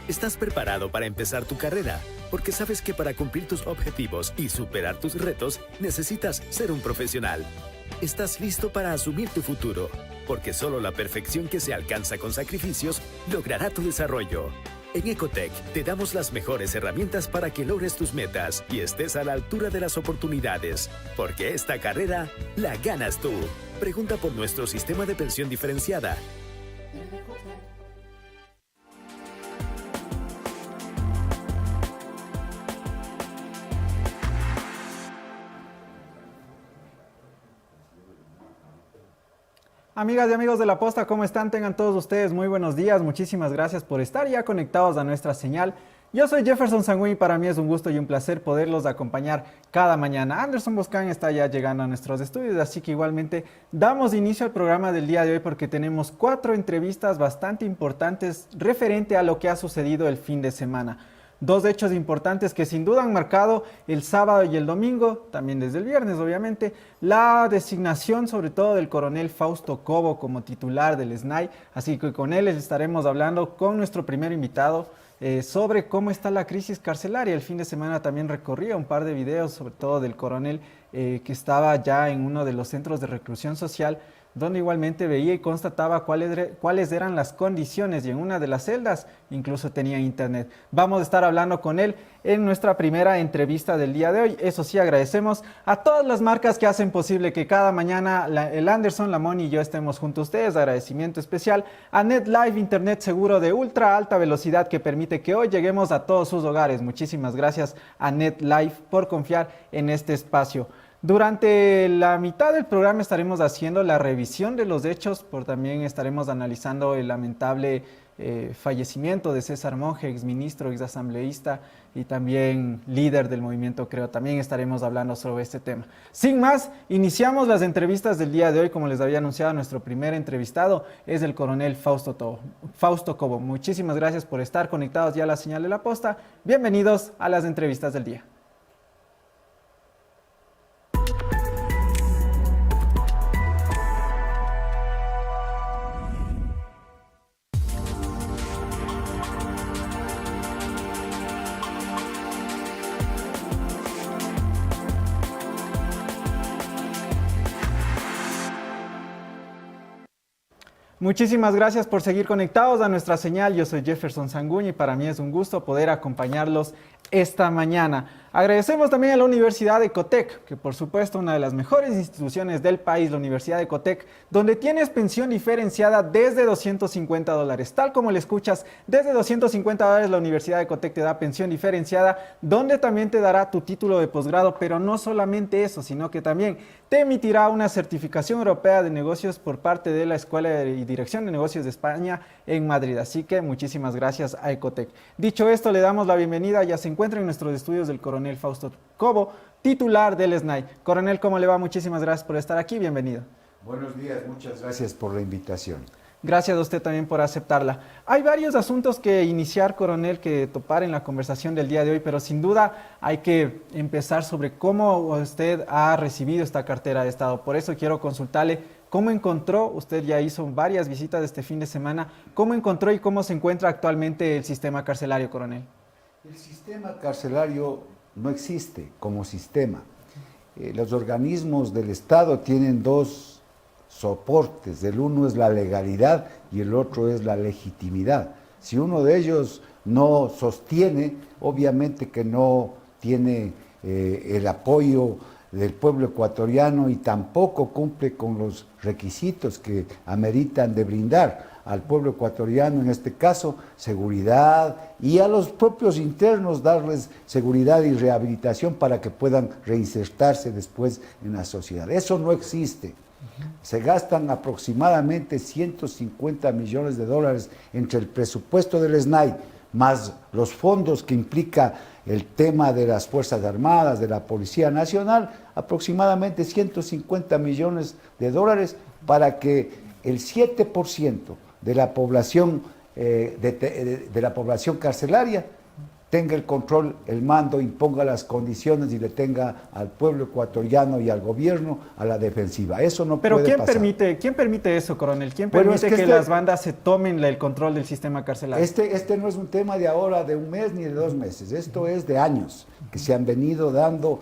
Estás preparado para empezar tu carrera, porque sabes que para cumplir tus objetivos y superar tus retos, necesitas ser un profesional. Estás listo para asumir tu futuro, porque solo la perfección que se alcanza con sacrificios logrará tu desarrollo. En Ecotech te damos las mejores herramientas para que logres tus metas y estés a la altura de las oportunidades, porque esta carrera la ganas tú. Pregunta por nuestro sistema de pensión diferenciada. Amigas y amigos de La Posta, ¿cómo están? Tengan todos ustedes muy buenos días. Muchísimas gracias por estar ya conectados a nuestra señal. Yo soy Jefferson Sangüí y para mí es un gusto y un placer poderlos acompañar cada mañana. Anderson Boscan está ya llegando a nuestros estudios, así que igualmente damos inicio al programa del día de hoy porque tenemos 4 entrevistas bastante importantes referente a lo que ha sucedido el fin de semana. 2 hechos importantes que sin duda han marcado el sábado y el domingo, también desde el viernes obviamente, la designación sobre todo del coronel Fausto Cobo como titular del SNAI, así que con él estaremos hablando con nuestro primer invitado sobre cómo está la crisis carcelaria. El fin de semana también recorría un par de videos, sobre todo del coronel que estaba ya en uno de los centros de reclusión social, donde igualmente veía y constataba cuáles eran las condiciones y en una de las celdas incluso tenía internet. Vamos a estar hablando con él en nuestra primera entrevista del día de hoy. Eso sí, agradecemos a todas las marcas que hacen posible que cada mañana el Anderson, la Moni y yo estemos junto a ustedes. Agradecimiento especial a NetLife, internet seguro de ultra alta velocidad que permite que hoy lleguemos a todos sus hogares. Muchísimas gracias a NetLife por confiar en este espacio. Durante la mitad del programa estaremos haciendo la revisión de los hechos, también estaremos analizando el lamentable fallecimiento de César Monge, exministro, exasambleísta y también líder del movimiento Creo. También estaremos hablando sobre este tema. Sin más, iniciamos las entrevistas del día de hoy. Como les había anunciado, nuestro primer entrevistado es el coronel Fausto Cobo. Muchísimas gracias por estar conectados ya a la señal de La Posta. Bienvenidos a las entrevistas del día. Muchísimas gracias por seguir conectados a nuestra señal. Yo soy Jefferson Sangüí y para mí es un gusto poder acompañarlos esta mañana. Agradecemos también a la Universidad de Ecotech, que por supuesto una de las mejores instituciones del país, la Universidad de Ecotech, donde tienes pensión diferenciada desde $250. Tal como le escuchas, desde $250 la Universidad de Ecotech te da pensión diferenciada, donde también te dará tu título de posgrado, pero no solamente eso, sino que también te emitirá una certificación europea de negocios por parte de la Escuela y Dirección de Negocios de España en Madrid. Así que muchísimas gracias a Ecotech. Dicho esto, le damos la bienvenida. Ya se encuentra en nuestros estudios del coronel Fausto Cobo, titular del SNAI. Coronel, ¿cómo le va? Muchísimas gracias por estar aquí. Bienvenido. Buenos días, muchas gracias por la invitación. Gracias a usted también por aceptarla. Hay varios asuntos que iniciar, coronel, que topar en la conversación del día de hoy, pero sin duda hay que empezar sobre cómo usted ha recibido esta cartera de Estado. Por eso quiero consultarle cómo encontró, usted ya hizo varias visitas este fin de semana, cómo encontró y cómo se encuentra actualmente el sistema carcelario, coronel. El sistema carcelario no existe como sistema. Los organismos del Estado tienen 2 soportes, el uno es la legalidad y el otro es la legitimidad. Si uno de ellos no sostiene, obviamente que no tiene el apoyo del pueblo ecuatoriano y tampoco cumple con los requisitos que ameritan de brindar al pueblo ecuatoriano, en este caso, seguridad, y a los propios internos darles seguridad y rehabilitación para que puedan reinsertarse después en la sociedad. Eso no existe. Se gastan aproximadamente $150 millones entre el presupuesto del SNAI, más los fondos que implica el tema de las Fuerzas Armadas, de la Policía Nacional, aproximadamente $150 millones para que el 7% de la población, de la población carcelaria tenga el control, el mando, imponga las condiciones y le tenga al pueblo ecuatoriano y al gobierno a la defensiva. Eso no Pero puede pasar. ¿quién permite eso, coronel? ¿Quién Bueno, permite es que que las bandas se tomen el control del sistema carcelario? Este no es un tema de ahora, de un mes ni de 2 meses. Esto es de años que se han venido dando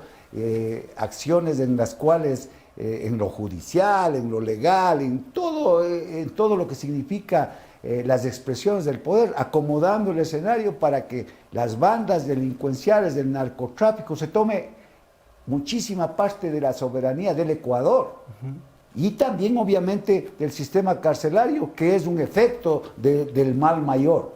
acciones en las cuales, en lo judicial, en lo legal, en todo lo que significa las expresiones del poder, acomodando el escenario para que las bandas delincuenciales del narcotráfico se tome muchísima parte de la soberanía del Ecuador. Y también, obviamente, del sistema carcelario, que es un efecto del mal mayor.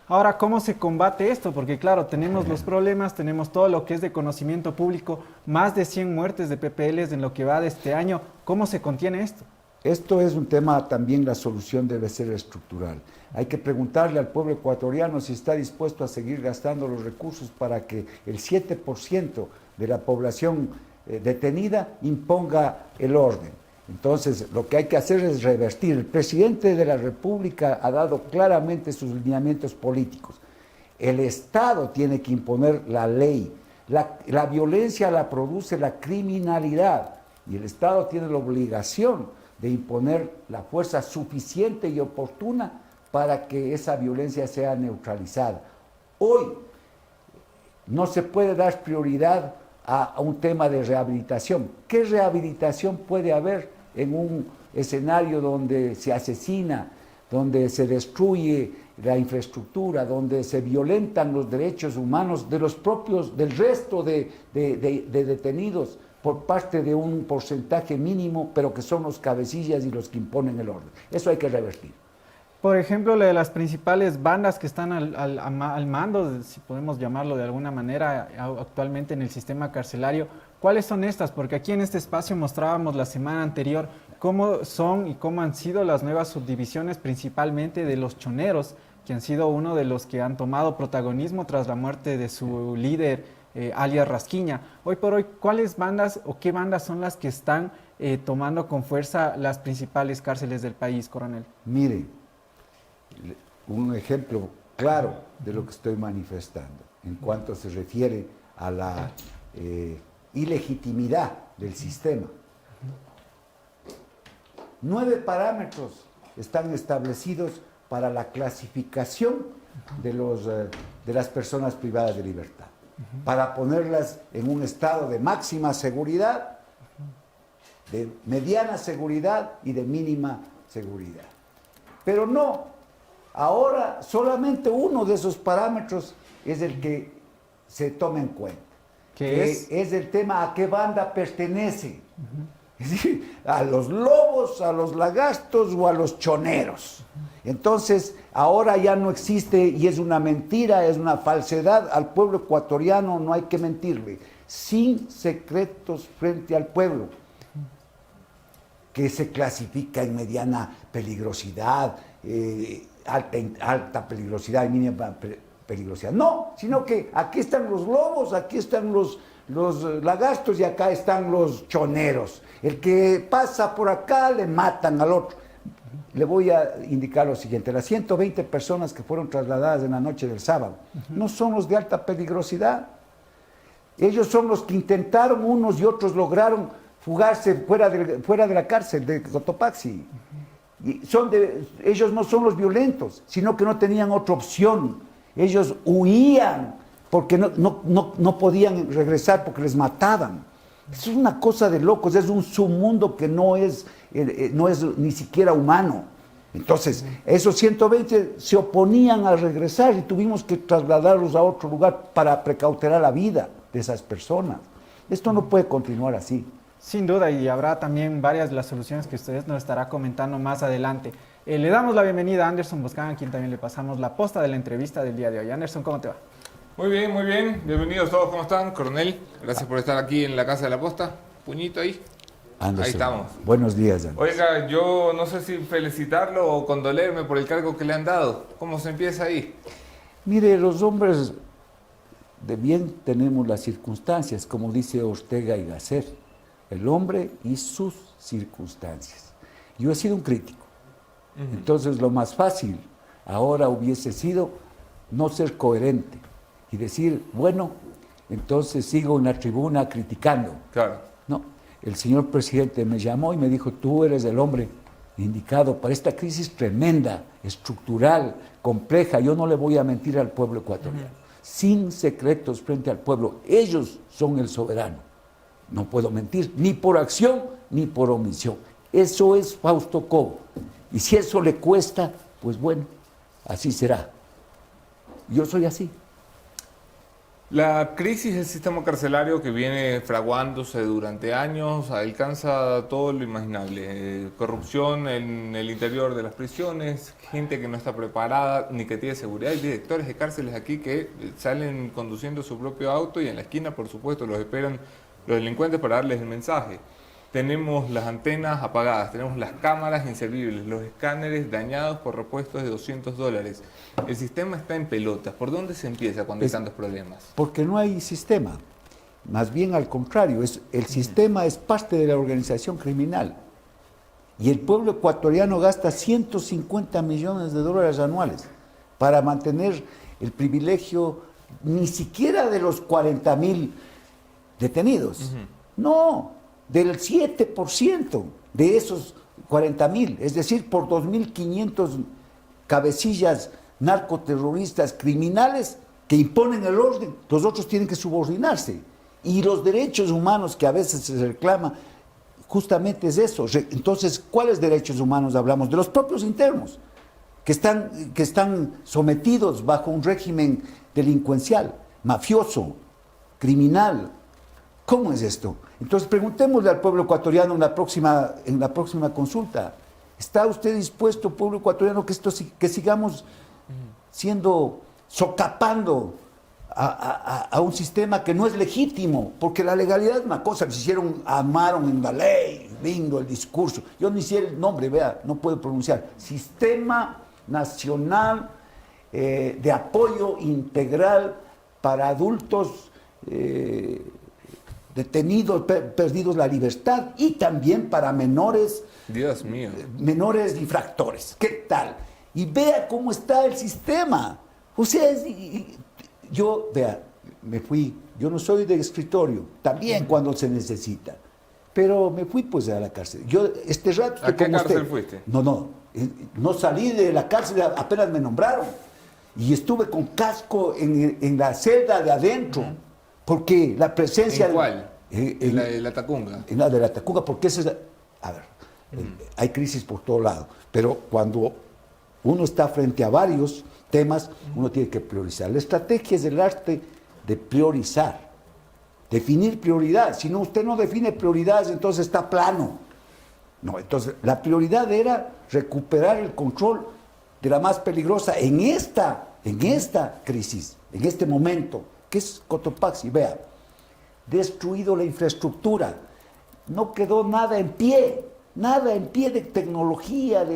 Ahora, ¿cómo se combate esto? Porque claro, tenemos los problemas, tenemos todo lo que es de conocimiento público, más de 100 muertes de PPLs en lo que va de este año. ¿Cómo se contiene esto? Esto es un tema, también la solución debe ser estructural. Hay que preguntarle al pueblo ecuatoriano si está dispuesto a seguir gastando los recursos para que el 7% de la población detenida imponga el orden. Entonces, lo que hay que hacer es revertir. El presidente de la República ha dado claramente sus lineamientos políticos. El Estado tiene que imponer la ley. La violencia la produce la criminalidad y el Estado tiene la obligación de imponer la fuerza suficiente y oportuna para que esa violencia sea neutralizada. Hoy no se puede dar prioridad a un tema de rehabilitación. ¿Qué rehabilitación puede haber en un escenario donde se asesina, donde se destruye la infraestructura, donde se violentan los derechos humanos de los propios, del resto de detenidos por parte de un porcentaje mínimo, pero que son los cabecillas y los que imponen el orden? Eso hay que revertir. Por ejemplo, la de las principales bandas que están al mando, si podemos llamarlo de alguna manera, actualmente en el sistema carcelario, ¿cuáles son estas? Porque aquí en este espacio mostrábamos la semana anterior cómo son y cómo han sido las nuevas subdivisiones, principalmente de los choneros, que han sido uno de los que han tomado protagonismo tras la muerte de su líder, alias Rasquiña. Hoy por hoy, ¿cuáles bandas o qué bandas son las que están tomando con fuerza las principales cárceles del país, coronel? Mire, un ejemplo claro de lo que estoy manifestando en cuanto se refiere a la ilegitimidad del sistema. 9 parámetros están establecidos para la clasificación de las personas privadas de libertad, para ponerlas en un estado de máxima seguridad, de mediana seguridad y de mínima seguridad. Pero no, ahora solamente uno de esos parámetros es el que se toma en cuenta, que es el tema a qué banda pertenece. Es decir, a los lobos, a los lagastos o a los choneros. Entonces, ahora ya no existe, y es una mentira, es una falsedad. Al pueblo ecuatoriano no hay que mentirle, sin secretos frente al pueblo, que se clasifica en mediana peligrosidad, alta peligrosidad y mínima peligrosidad. No, sino que aquí están los lobos, aquí están los lagastos y acá están los choneros. El que pasa por acá le matan al otro. Le voy a indicar lo siguiente: las 120 personas que fueron trasladadas en la noche del sábado no son los de alta peligrosidad. Ellos son los que intentaron, unos y otros lograron fugarse fuera de la cárcel de Cotopaxi. Y ellos no son los violentos, sino que no tenían otra opción. Ellos huían porque no podían regresar porque les mataban. Es una cosa de locos, es un submundo que no es ni siquiera humano. Entonces, esos 120 se oponían a regresar y tuvimos que trasladarlos a otro lugar para precautelar la vida de esas personas. Esto no puede continuar así. Sin duda, y habrá también varias de las soluciones que ustedes nos estará comentando más adelante. Le damos la bienvenida a Anderson Boscan, a quien también le pasamos la posta de la entrevista del día de hoy. Anderson, ¿cómo te va? Muy bien, muy bien. Bienvenidos todos, ¿cómo están? Coronel, gracias por estar aquí en la Casa de la Posta. Puñito ahí. Anderson, ahí estamos. Buenos días, Anderson. Oiga, yo no sé si felicitarlo o condolerme por el cargo que le han dado. ¿Cómo se empieza ahí? Mire, los hombres de bien tenemos las circunstancias, como dice Ortega y Gasset, el hombre y sus circunstancias. Yo he sido un crítico. Entonces lo más fácil ahora hubiese sido no ser coherente y decir, bueno, entonces sigo en la tribuna criticando. Claro. No, el señor presidente me llamó y me dijo, tú eres el hombre indicado para esta crisis tremenda, estructural, compleja. Yo no le voy a mentir al pueblo ecuatoriano, sin secretos frente al pueblo. Ellos son el soberano. No puedo mentir, ni por acción, ni por omisión. Eso es Fausto Cobo. Y si eso le cuesta, pues bueno, así será. Yo soy así. La crisis del sistema carcelario que viene fraguándose durante años alcanza todo lo imaginable. Corrupción en el interior de las prisiones, gente que no está preparada ni que tiene seguridad. Hay directores de cárceles aquí que salen conduciendo su propio auto y en la esquina, por supuesto, los esperan los delincuentes para darles el mensaje. Tenemos las antenas apagadas, tenemos las cámaras inservibles, los escáneres dañados por repuestos de $200. El sistema está en pelotas. ¿Por dónde se empieza cuando hay tantos problemas? Porque no hay sistema. Más bien al contrario, el sistema es parte de la organización criminal. Y el pueblo ecuatoriano gasta $150 millones anuales para mantener el privilegio ni siquiera de los 40.000 detenidos. No, del 7% de esos 40.000, es decir, por 2.500 cabecillas narcoterroristas criminales que imponen el orden, los otros tienen que subordinarse. Y los derechos humanos que a veces se reclama, justamente es eso. Entonces, ¿cuáles derechos humanos hablamos? De los propios internos, que están sometidos bajo un régimen delincuencial, mafioso, criminal. ¿Cómo es esto? Entonces preguntémosle al pueblo ecuatoriano en la próxima consulta. ¿Está usted dispuesto, pueblo ecuatoriano, que sigamos socapando a un sistema que no es legítimo? Porque la legalidad es una cosa que se armaron en la ley, lindo el discurso. Yo ni sé el nombre, vea, no puedo pronunciar. Sistema Nacional de Apoyo Integral para Adultos detenidos, perdidos la libertad, y también para menores, Dios mío, menores infractores. ¿Qué tal? Y vea cómo está el sistema. O sea, yo me fui, yo no soy de escritorio, también cuando se necesita, pero me fui pues a la cárcel. Yo este rato ¿A qué cárcel fuiste? No salí de la cárcel, apenas me nombraron. Y estuve con casco en la celda de adentro. Porque la presencia... ¿En cuál? En la de la Tacunga. En la de la Tacunga, porque esa es... A ver, hay crisis por todo lado, pero cuando uno está frente a varios temas, uno tiene que priorizar. La estrategia es el arte de priorizar, definir prioridades. Si no, usted no define prioridades, entonces está plano. No, entonces la prioridad era recuperar el control de la más peligrosa en esta crisis, en este momento, que es Cotopaxi. Vea, destruido la infraestructura, no quedó nada en pie de tecnología,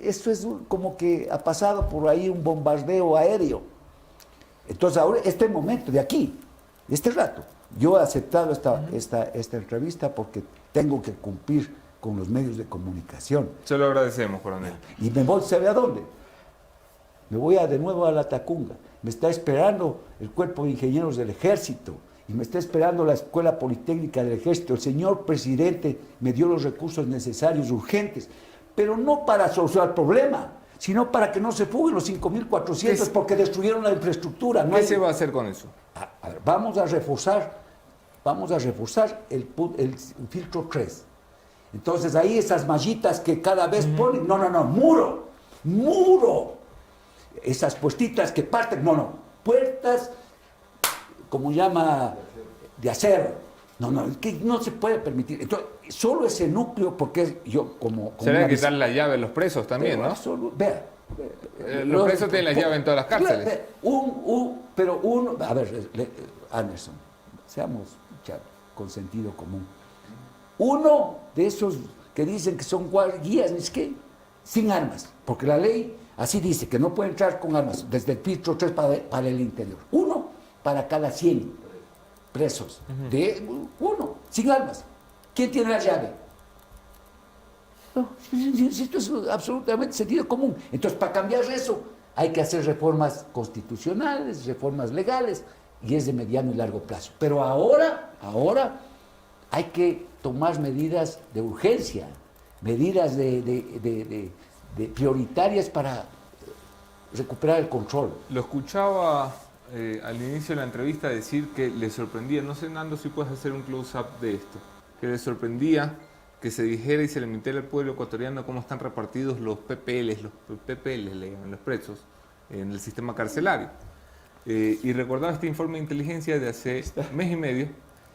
eso es como que ha pasado por ahí un bombardeo aéreo. Entonces ahora, este momento de aquí, este rato, yo he aceptado esta entrevista porque tengo que cumplir con los medios de comunicación. Se lo agradecemos, coronel. Y me voy, ¿sabe a dónde? Me voy de nuevo a la Tacunga. Me está esperando el Cuerpo de Ingenieros del Ejército y me está esperando la Escuela Politécnica del Ejército. El señor presidente me dio los recursos necesarios, urgentes, pero no para solucionar el problema, sino para que no se fuguen los 5.400 porque destruyeron la infraestructura. ¿Qué se va a hacer con eso? A ver, vamos a reforzar el filtro 3. Entonces ahí esas mallitas que cada vez ponen, muro. Esas puestitas que parten, puertas, como llama, de acero. Es que no se puede permitir. Entonces, solo ese núcleo, porque yo como ¿será que quitar la llave a los presos también, no? Vea. Los presos tienen la llave en todas las cárceles. A ver, Anderson, seamos con sentido común. Uno de esos que dicen que son guías, es que sin armas, porque la ley así dice, que no puede entrar con armas, desde el filtro 3 para el interior. Uno para cada 100 presos. Uno, sin armas. ¿Quién tiene la llave? No, esto es absolutamente sentido común. Entonces, para cambiar eso, hay que hacer reformas constitucionales, reformas legales, y es de mediano y largo plazo. Pero ahora hay que tomar medidas de urgencia, medidas de prioritarias para recuperar el control. Lo escuchaba al inicio de la entrevista decir que le sorprendía, no sé, Nando, si puedes hacer un close-up de esto, que le sorprendía que se dijera y se le mintiera al pueblo ecuatoriano cómo están repartidos los PPLs le llaman, los presos, en el sistema carcelario. Y recordaba este informe de inteligencia de hace mes y medio,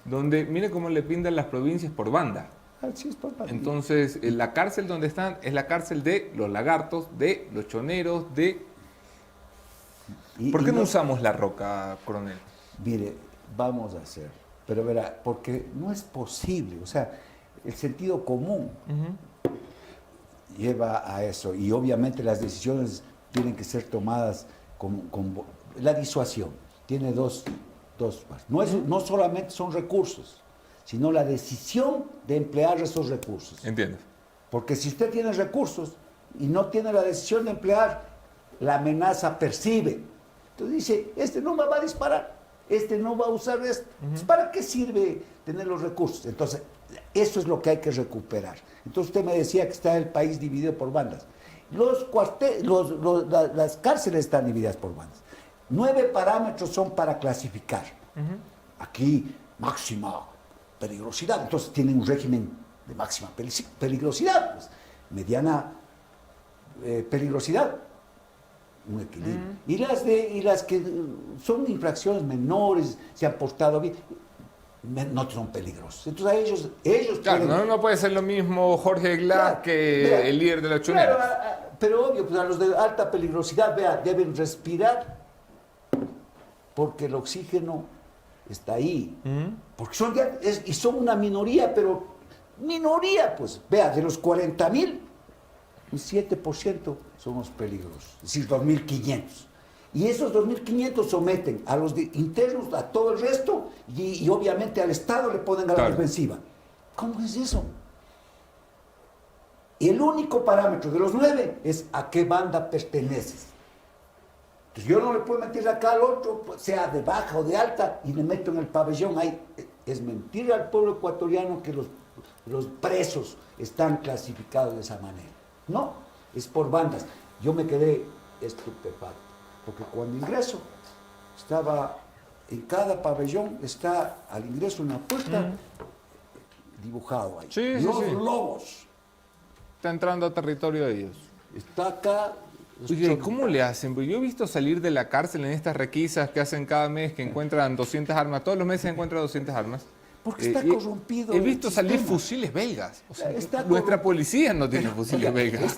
donde mire cómo le pintan las provincias por banda. Así es, por banda. Entonces, la cárcel donde están es la cárcel de los lagartos, de los choneros, de... ¿Por qué no usamos la roca, coronel? Mire, vamos a hacer, pero verá, porque no es posible, o sea, el sentido común lleva a eso, y obviamente las decisiones tienen que ser tomadas con la disuasión, tiene dos partes. No solamente son recursos, sino la decisión de emplear esos recursos. Entiendo. Porque si usted tiene recursos y no tiene la decisión de emplear, la amenaza percibe. Entonces dice, este no me va a disparar, este no va a usar esto. ¿Para qué sirve tener los recursos? Entonces, eso es lo que hay que recuperar. Entonces usted me decía que está el país dividido por bandas. Las cárceles están divididas por bandas. 9 parámetros son para clasificar. Aquí, máxima peligrosidad. Entonces tienen un régimen de máxima peligrosidad. Pues, mediana peligrosidad. Un equilibrio. Y las que son infracciones menores, se han portado bien, no son peligrosos. Entonces ellos claro, pueden... no puede ser lo mismo Jorge Glass Claro, que mira, el líder de los choneros. Pero obvio, pues a los de alta peligrosidad, vea, deben respirar porque el oxígeno está ahí. Porque son una minoría, pero minoría, pues. Vea, de los 40,000, un 7% son los peligrosos, es decir, 2.500. Y esos 2.500 someten a los internos, a todo el resto, y obviamente al Estado le ponen a la defensiva. ¿Cómo es eso? Y el único parámetro de los 9 es a qué banda perteneces. Entonces yo no le puedo meter acá al otro, pues, sea de baja o de alta, y le meto en el pabellón ahí. Es mentir al pueblo ecuatoriano que los presos están clasificados de esa manera. No, es por bandas. Yo me quedé estupefacto, porque cuando ingreso, estaba en cada pabellón, está al ingreso una puerta dibujado ahí. Sí, los sí. lobos. Está entrando a territorio de ellos. Está acá. Oye, ¿cómo le hacen? Porque yo he visto salir de la cárcel en estas requisas que hacen cada mes, que encuentran 200 armas. Todos los meses encuentran 200 armas. Porque está corrompido. He visto el salir sistema. fusiles belgas. O sea, Está nuestra policía no tiene fusiles belgas.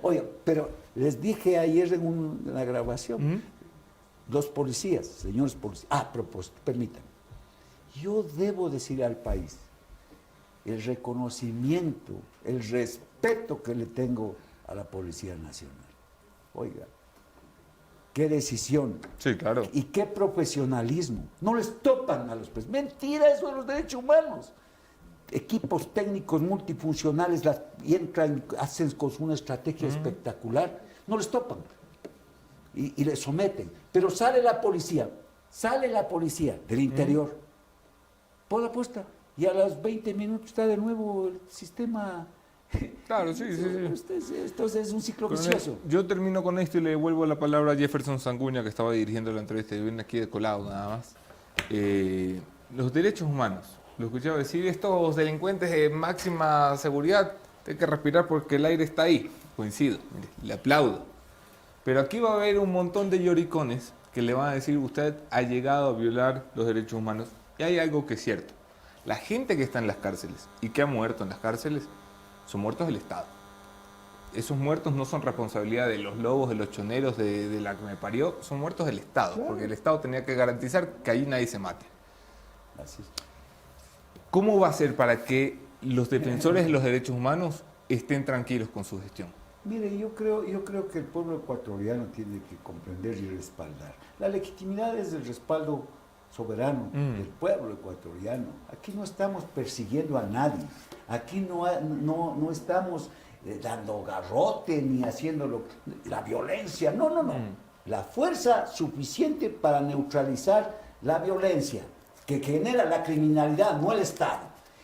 Oye, pero les dije ayer en una grabación, los policías, señores policías, a propósito, permítanme, yo debo decir al país el reconocimiento, el respeto que le tengo a la Policía Nacional. Oiga, qué decisión. Sí, claro. Y qué profesionalismo. No les topan a los presos. Mentira, eso de los derechos humanos. Equipos técnicos multifuncionales y entran, hacen con una estrategia espectacular. No les topan. Y les someten. Pero sale la policía del interior. Por la puesta. Y a los 20 minutos está de nuevo el sistema. Claro, sí. Entonces es un ciclo vicioso. Yo termino con esto y le devuelvo la palabra a Jefferson Sanguña, que estaba dirigiendo la entrevista y viene aquí de colado nada más. Los derechos humanos. Lo escuchaba decir, estos delincuentes de máxima seguridad, hay que respirar porque el aire está ahí. Coincido, mire, le aplaudo. Pero aquí va a haber un montón de lloricones que le van a decir, usted ha llegado a violar los derechos humanos. Y hay algo que es cierto. La gente que está en las cárceles y que ha muerto en las cárceles son muertos del Estado. Esos muertos no son responsabilidad de los lobos, de los choneros, de la que me parió, son muertos del Estado, claro. Porque el Estado tenía que garantizar que ahí nadie se mate. Así es. ¿Cómo va a ser para que los defensores de los derechos humanos estén tranquilos con su gestión? Mire, yo creo que el pueblo ecuatoriano tiene que comprender y respaldar. La legitimidad es el respaldo soberano del pueblo ecuatoriano. Aquí no estamos persiguiendo a nadie. Aquí no estamos dando garrote ni haciendo la violencia. No, no, no. La fuerza suficiente para neutralizar la violencia que genera la criminalidad, no el Estado.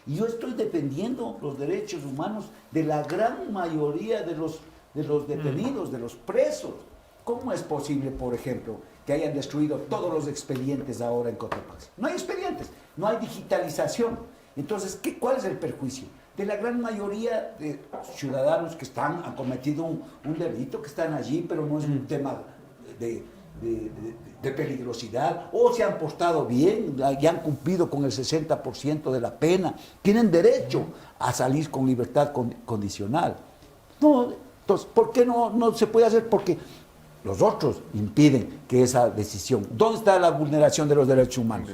Y yo estoy defendiendo los derechos humanos de la gran mayoría de los detenidos, de los presos. ¿Cómo es posible, por ejemplo, que hayan destruido todos los expedientes ahora en Cotopaxi? No hay expedientes, no hay digitalización. Entonces, ¿cuál es el perjuicio? De la gran mayoría de ciudadanos que han cometido un delito, que están allí, pero no es un tema de peligrosidad, o se han portado bien y han cumplido con el 60% de la pena, tienen derecho a salir con libertad condicional. No, entonces, ¿por qué no se puede hacer? Porque los otros impiden que esa decisión. ¿Dónde está la vulneración de los derechos humanos?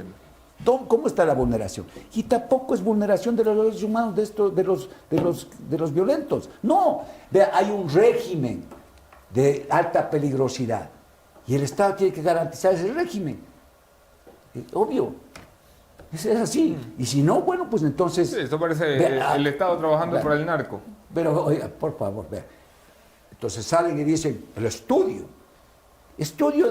¿Cómo está la vulneración? Y tampoco es vulneración de los derechos humanos de los violentos. No, hay un régimen de alta peligrosidad y el Estado tiene que garantizar ese régimen. Obvio. Es así. Y si no, bueno, pues entonces... Sí, esto parece el Estado trabajando por el narco. Pero, oiga, por favor, vea. Entonces salen y dicen, el estudio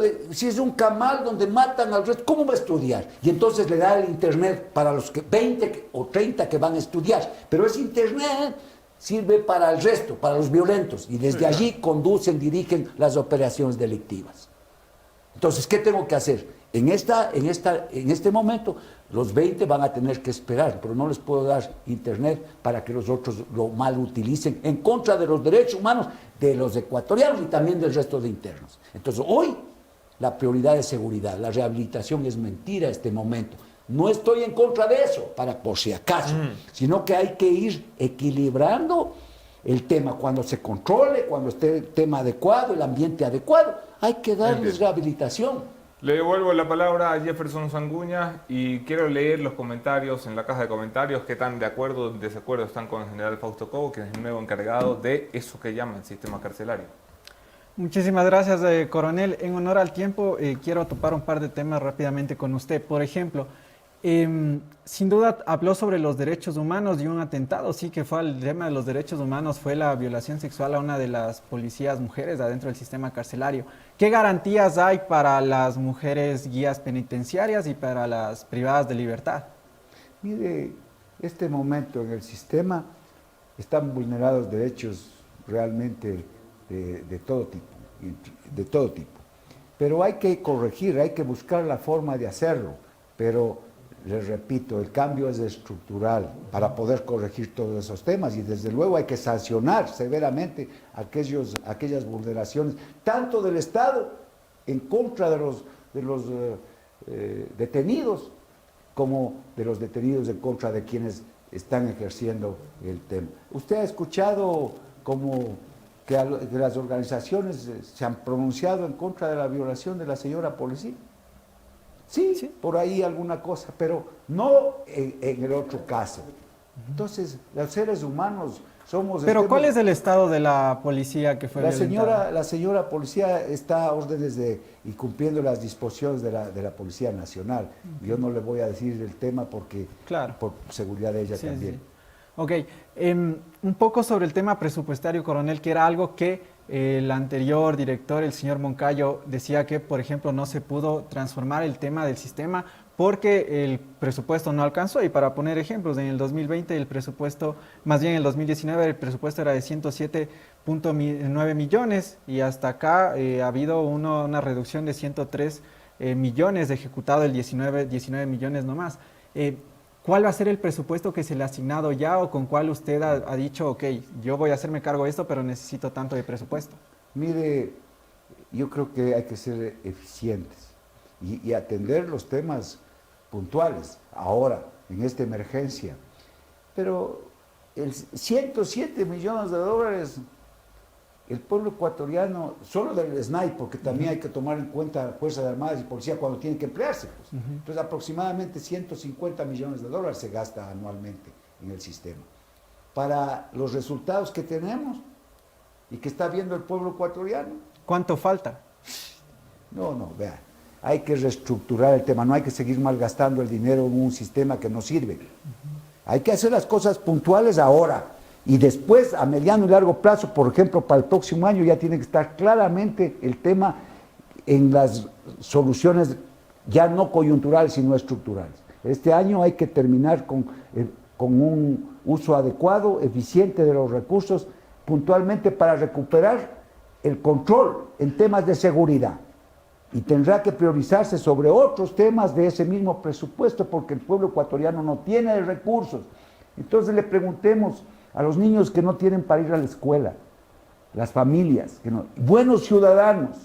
de si es un camal donde matan al resto, ¿cómo va a estudiar? Y entonces le da el internet para los 20 o 30 que van a estudiar, pero ese internet sirve para el resto, para los violentos, y desde allí dirigen las operaciones delictivas. Entonces, ¿qué tengo que hacer? En este momento, los 20 van a tener que esperar, pero no les puedo dar internet para que los otros lo mal utilicen en contra de los derechos humanos de los ecuatorianos y también del resto de internos. Entonces, hoy la prioridad es seguridad, la rehabilitación es mentira en este momento. No estoy en contra de eso, por si acaso, sino que hay que ir equilibrando el tema. Cuando se controle, cuando esté el tema adecuado, el ambiente adecuado, hay que darles rehabilitación. Le devuelvo la palabra a Jefferson Sanguña y quiero leer los comentarios en la caja de comentarios, qué tan de acuerdo o desacuerdo están con el general Fausto Cobo, que es el nuevo encargado de eso que llaman sistema carcelario. Muchísimas gracias, coronel. En honor al tiempo, quiero topar un par de temas rápidamente con usted. Por ejemplo, sin duda habló sobre los derechos humanos y un atentado, sí que fue el tema de los derechos humanos, fue la violación sexual a una de las policías mujeres adentro del sistema carcelario. ¿Qué garantías hay para las mujeres guías penitenciarias y para las privadas de libertad? Mire, este momento en el sistema están vulnerados derechos realmente de todo tipo. Pero hay que corregir, hay que buscar la forma de hacerlo, pero les repito, el cambio es estructural para poder corregir todos esos temas y desde luego hay que sancionar severamente aquellas vulneraciones, tanto del Estado en contra de los detenidos, como de los detenidos en contra de quienes están ejerciendo el tema. ¿Usted ha escuchado que las organizaciones se han pronunciado en contra de la violación de la señora policía? Sí, por ahí alguna cosa, pero no en el otro caso. Entonces, los seres humanos somos... Pero ¿cuál es el estado de la policía que fue violentada? La señora policía está a órdenes y cumpliendo las disposiciones de la Policía Nacional. Yo no le voy a decir el tema porque por seguridad de ella también. Sí. Ok, un poco sobre el tema presupuestario, coronel, que era algo que el anterior director, el señor Moncayo, decía que, por ejemplo, no se pudo transformar el tema del sistema porque el presupuesto no alcanzó. Y para poner ejemplos, en el 2020 el presupuesto, más bien en el 2019 el presupuesto era de 107.9 millones y hasta acá ha habido una reducción de 103 millones, ejecutado el 19 millones nomás. ¿Cuál va a ser el presupuesto que se le ha asignado ya o con cuál usted ha dicho, ok, yo voy a hacerme cargo de esto, pero necesito tanto de presupuesto? Mire, yo creo que hay que ser eficientes y atender los temas puntuales ahora, en esta emergencia. Pero 107 millones de dólares, el pueblo ecuatoriano, solo del SNAI, porque también hay que tomar en cuenta Fuerzas Armadas y Policía cuando tienen que emplearse. Pues. Entonces, aproximadamente 150 millones de dólares se gasta anualmente en el sistema. Para los resultados que tenemos y que está viendo el pueblo ecuatoriano. ¿Cuánto falta? No, vea, hay que reestructurar el tema, no hay que seguir malgastando el dinero en un sistema que no sirve. Hay que hacer las cosas puntuales ahora. Y después, a mediano y largo plazo, por ejemplo, para el próximo año ya tiene que estar claramente el tema en las soluciones ya no coyunturales, sino estructurales. Este año hay que terminar con un uso adecuado, eficiente de los recursos, puntualmente para recuperar el control en temas de seguridad. Y tendrá que priorizarse sobre otros temas de ese mismo presupuesto, porque el pueblo ecuatoriano no tiene recursos. Entonces le preguntemos a los niños que no tienen para ir a la escuela, las familias, buenos ciudadanos,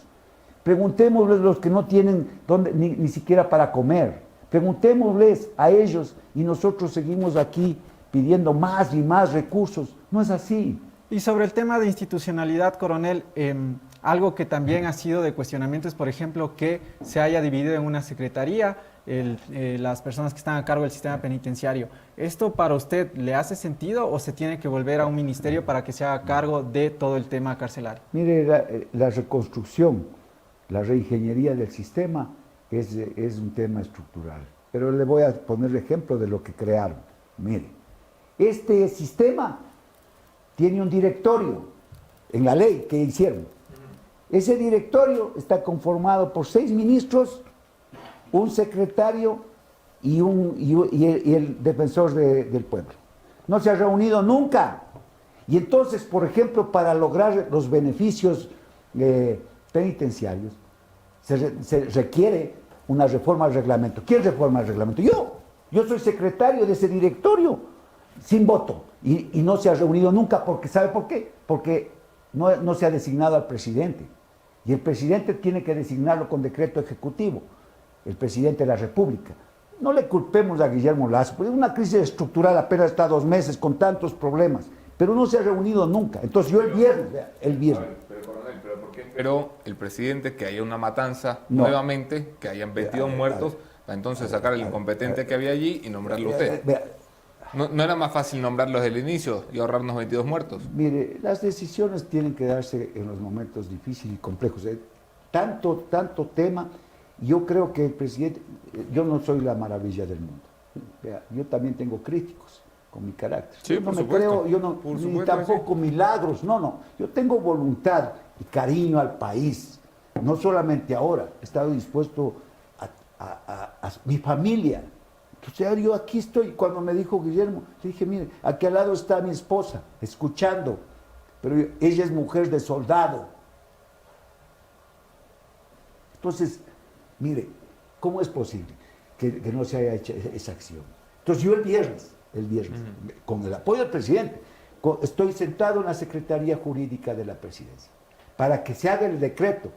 preguntémosles los que no tienen ni siquiera para comer, preguntémosles a ellos y nosotros seguimos aquí pidiendo más y más recursos. No es así. Y sobre el tema de institucionalidad, coronel, algo que también ha sido de cuestionamiento es, por ejemplo, que se haya dividido en una secretaría las personas que están a cargo del sistema penitenciario. ¿Esto para usted le hace sentido o se tiene que volver a un ministerio para que se haga cargo de todo el tema carcelario? Mire, la reconstrucción, la reingeniería del sistema es un tema estructural. Pero le voy a poner el ejemplo de lo que crearon. Mire, este sistema tiene un directorio en la ley que hicieron. Ese directorio está conformado por 6 ministros, un secretario y el defensor del pueblo. No se ha reunido nunca. Y entonces, por ejemplo, para lograr los beneficios penitenciarios, se requiere una reforma al reglamento. ¿Quién reforma el reglamento? Yo soy secretario de ese directorio, sin voto. Y no se ha reunido nunca, porque ¿sabe por qué? Porque no se ha designado al presidente. Y el presidente tiene que designarlo con decreto ejecutivo, el presidente de la República. No le culpemos a Guillermo Lasso, porque es una crisis estructural, apenas está 2 meses con tantos problemas, pero no se ha reunido nunca. Entonces yo el viernes. Pero, coronel, ¿por qué esperó el presidente que haya una matanza nuevamente, que hayan 22 muertos, para entonces sacar al incompetente que había allí y nombrarlo usted? ¿No era más fácil nombrarlo desde el inicio y ahorrarnos 22 muertos? Mire, las decisiones tienen que darse en los momentos difíciles y complejos. Tanto tema, yo creo que el presidente, yo no soy la maravilla del mundo. Yo también tengo críticos con mi carácter. Sí, yo no por me supuesto. creo, ni tampoco milagros, no. Yo tengo voluntad y cariño al país. No solamente ahora, he estado dispuesto a mi familia. Entonces yo aquí estoy. Cuando me dijo Guillermo, le dije, mire, aquí al lado está mi esposa, escuchando, pero ella es mujer de soldado. Entonces, mire, ¿cómo es posible que no se haya hecho esa acción? Entonces yo el viernes, con el apoyo del presidente, estoy sentado en la Secretaría Jurídica de la Presidencia, para que se haga el decreto,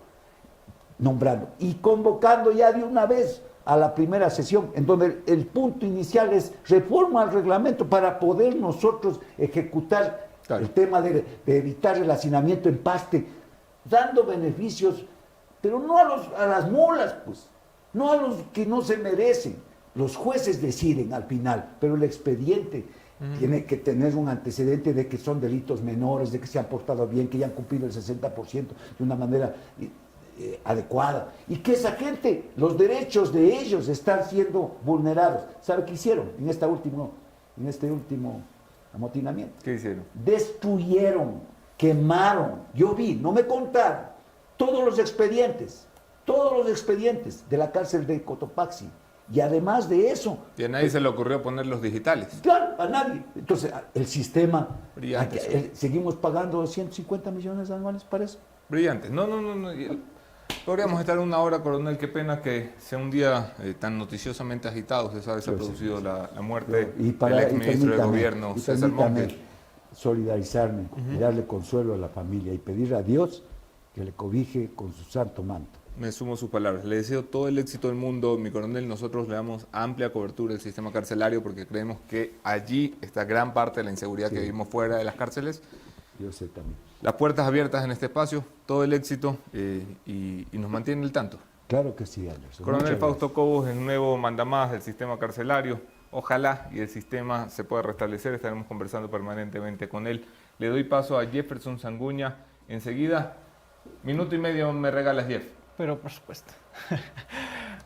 nombrando y convocando ya de una vez a la primera sesión, en donde el punto inicial es reforma al reglamento para poder nosotros ejecutar el tema de evitar el hacinamiento en paste, dando beneficios, pero no a las mulas, pues, no a los que no se merecen. Los jueces deciden al final, pero el expediente tiene que tener un antecedente de que son delitos menores, de que se han portado bien, que ya han cumplido el 60% de una manera adecuada, y que esa gente, los derechos de ellos están siendo vulnerados. ¿Sabe qué hicieron en este último amotinamiento? ¿Qué hicieron? Destruyeron, quemaron, yo vi, no me contaron, todos los expedientes de la cárcel de Cotopaxi. Y además de eso... Y a nadie se le ocurrió poner los digitales. Claro, a nadie. Entonces, el sistema... Brillante, seguimos pagando 150 millones anuales para eso. Brillante. No. Podríamos estar 1 hora, coronel. Qué pena que sea un día tan noticiosamente agitado. Usted sabe, se ha producido la muerte del exministro de Gobierno, César Montes. Solidarizarme y darle consuelo a la familia y pedir a Dios que le cobije con su santo manto. Me sumo sus palabras. Le deseo todo el éxito del mundo, mi coronel. Nosotros le damos amplia cobertura al sistema carcelario porque creemos que allí está gran parte de la inseguridad que vivimos fuera de las cárceles. Yo sé también. Las puertas abiertas en este espacio, todo el éxito y nos mantiene al tanto. Claro que sí, Anderson. Coronel Fausto Cobos, el nuevo mandamás del sistema carcelario. Ojalá y el sistema se pueda restablecer. Estaremos conversando permanentemente con él. Le doy paso a Jefferson Sanguña. Enseguida, 1 minuto y medio me regalas, Jeff. Pero por supuesto.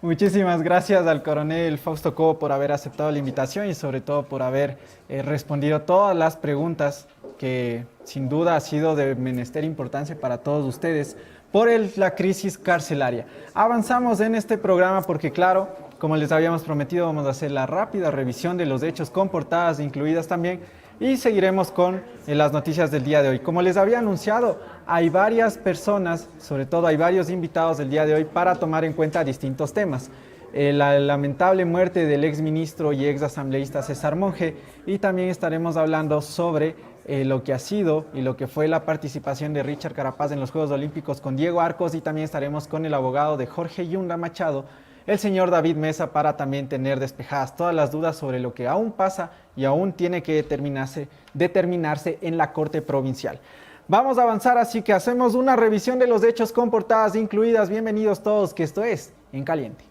Muchísimas gracias al coronel Fausto Cobo por haber aceptado la invitación y sobre todo por haber respondido todas las preguntas que sin duda ha sido de menester importancia para todos ustedes por la crisis carcelaria. Avanzamos en este programa porque, claro, como les habíamos prometido, vamos a hacer la rápida revisión de los hechos con portadas incluidas también y seguiremos con las noticias del día de hoy. Como les había anunciado, hay varias personas, sobre todo hay varios invitados del día de hoy para tomar en cuenta distintos temas. La lamentable muerte del exministro y exasambleísta César Monge, y también estaremos hablando sobre lo que ha sido y lo que fue la participación de Richard Carapaz en los Juegos Olímpicos con Diego Arcos, y también estaremos con el abogado de Jorge Yunda Machado, el señor David Mesa, para también tener despejadas todas las dudas sobre lo que aún pasa y aún tiene que determinarse en la Corte Provincial. Vamos a avanzar, así que hacemos una revisión de los hechos con portadas incluidas. Bienvenidos todos, que esto es En Caliente.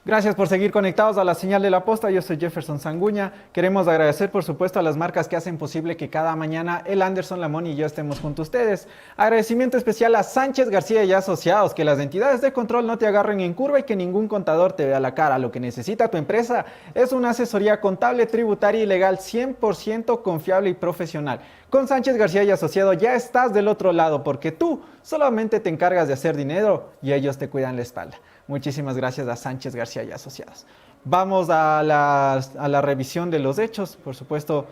Gracias por seguir conectados a la señal de la posta. Yo soy Jefferson Sanguña. Queremos agradecer, por supuesto, a las marcas que hacen posible que cada mañana el Anderson, Lamón y yo estemos junto a ustedes. Agradecimiento especial a Sánchez García y Asociados, que las entidades de control no te agarren en curva y que ningún contador te vea la cara. Lo que necesita tu empresa es una asesoría contable, tributaria y legal 100% confiable y profesional. Con Sánchez García y Asociados ya estás del otro lado, porque tú solamente te encargas de hacer dinero y ellos te cuidan la espalda. Muchísimas gracias a Sánchez García y Asociados. Vamos a la revisión de los hechos. Por supuesto,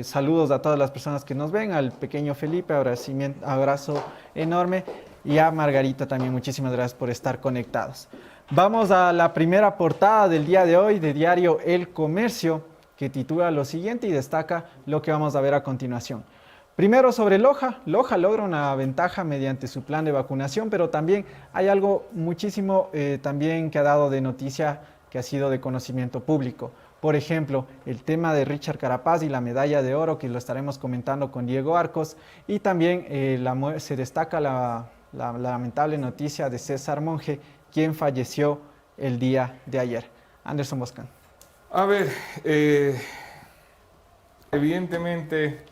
saludos a todas las personas que nos ven, al pequeño Felipe, abrazo enorme, y a Margarita también, muchísimas gracias por estar conectados. Vamos a la primera portada del día de hoy de diario El Comercio, que titula lo siguiente y destaca lo que vamos a ver a continuación. Primero sobre Loja. Loja logra una ventaja mediante su plan de vacunación, pero también hay algo muchísimo también que ha dado de noticia, que ha sido de conocimiento público. Por ejemplo, el tema de Richard Carapaz y la medalla de oro, que lo estaremos comentando con Diego Arcos, y también se destaca la lamentable noticia de César Monge, quien falleció el día de ayer. Anderson Boscan. A ver, evidentemente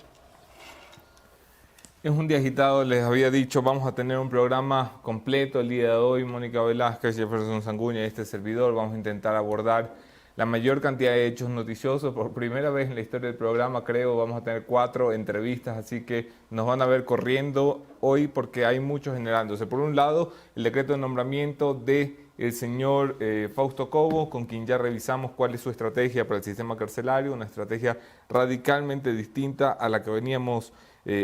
es un día agitado. Les había dicho, vamos a tener un programa completo el día de hoy. Mónica Velázquez, Jefferson Sanguña y este servidor. Vamos a intentar abordar la mayor cantidad de hechos noticiosos. Por primera vez en la historia del programa, creo, vamos a tener 4 entrevistas, así que nos van a ver corriendo hoy porque hay muchos generándose. Por un lado, el decreto de nombramiento de el señor Fausto Cobo, con quien ya revisamos cuál es su estrategia para el sistema carcelario, una estrategia radicalmente distinta a la que veníamos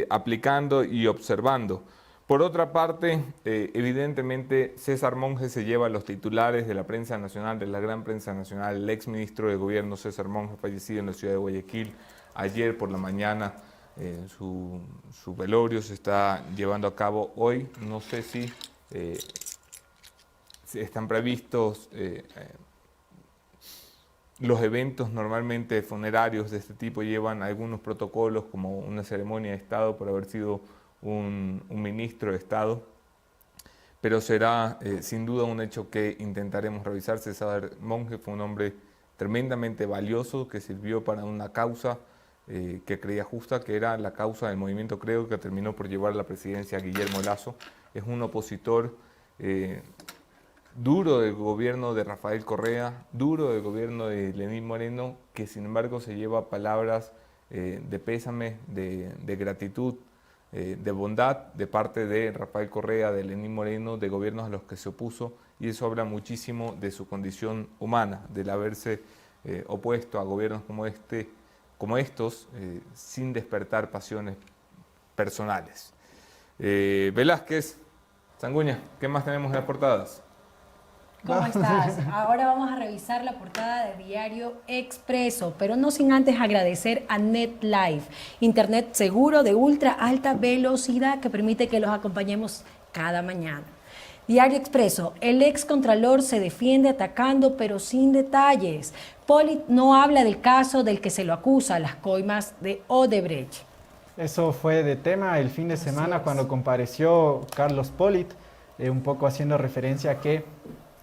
aplicando y observando. Por otra parte, evidentemente César Monge se lleva los titulares de la prensa nacional, de la gran prensa nacional. El exministro de Gobierno César Monge, fallecido en la ciudad de Guayaquil ayer por la mañana. Su velorio se está llevando a cabo hoy. No sé si están previstos los eventos normalmente funerarios de este tipo, llevan algunos protocolos como una ceremonia de Estado por haber sido un ministro de Estado, pero será sin duda un hecho que intentaremos revisar. César Monge fue un hombre tremendamente valioso que sirvió para una causa que creía justa, que era la causa del movimiento Creo, que terminó por llevar a la presidencia a Guillermo Lasso. Es un opositor duro del gobierno de Rafael Correa, duro del gobierno de Lenín Moreno, que sin embargo se lleva palabras de pésame, de gratitud, de bondad de parte de Rafael Correa, de Lenín Moreno, de gobiernos a los que se opuso, y eso habla muchísimo de su condición humana, del haberse opuesto a gobiernos como estos, sin despertar pasiones personales. Velázquez, Sanguña, ¿qué más tenemos en las portadas? ¿Cómo estás? Ahora vamos a revisar la portada de Diario Expreso, pero no sin antes agradecer a NetLife, internet seguro de ultra alta velocidad que permite que los acompañemos cada mañana. Diario Expreso, el excontralor se defiende atacando pero sin detalles. Polit no habla del caso del que se lo acusa, las coimas de Odebrecht. Eso fue de tema el fin de semana cuando compareció Carlos Polit, un poco haciendo referencia a que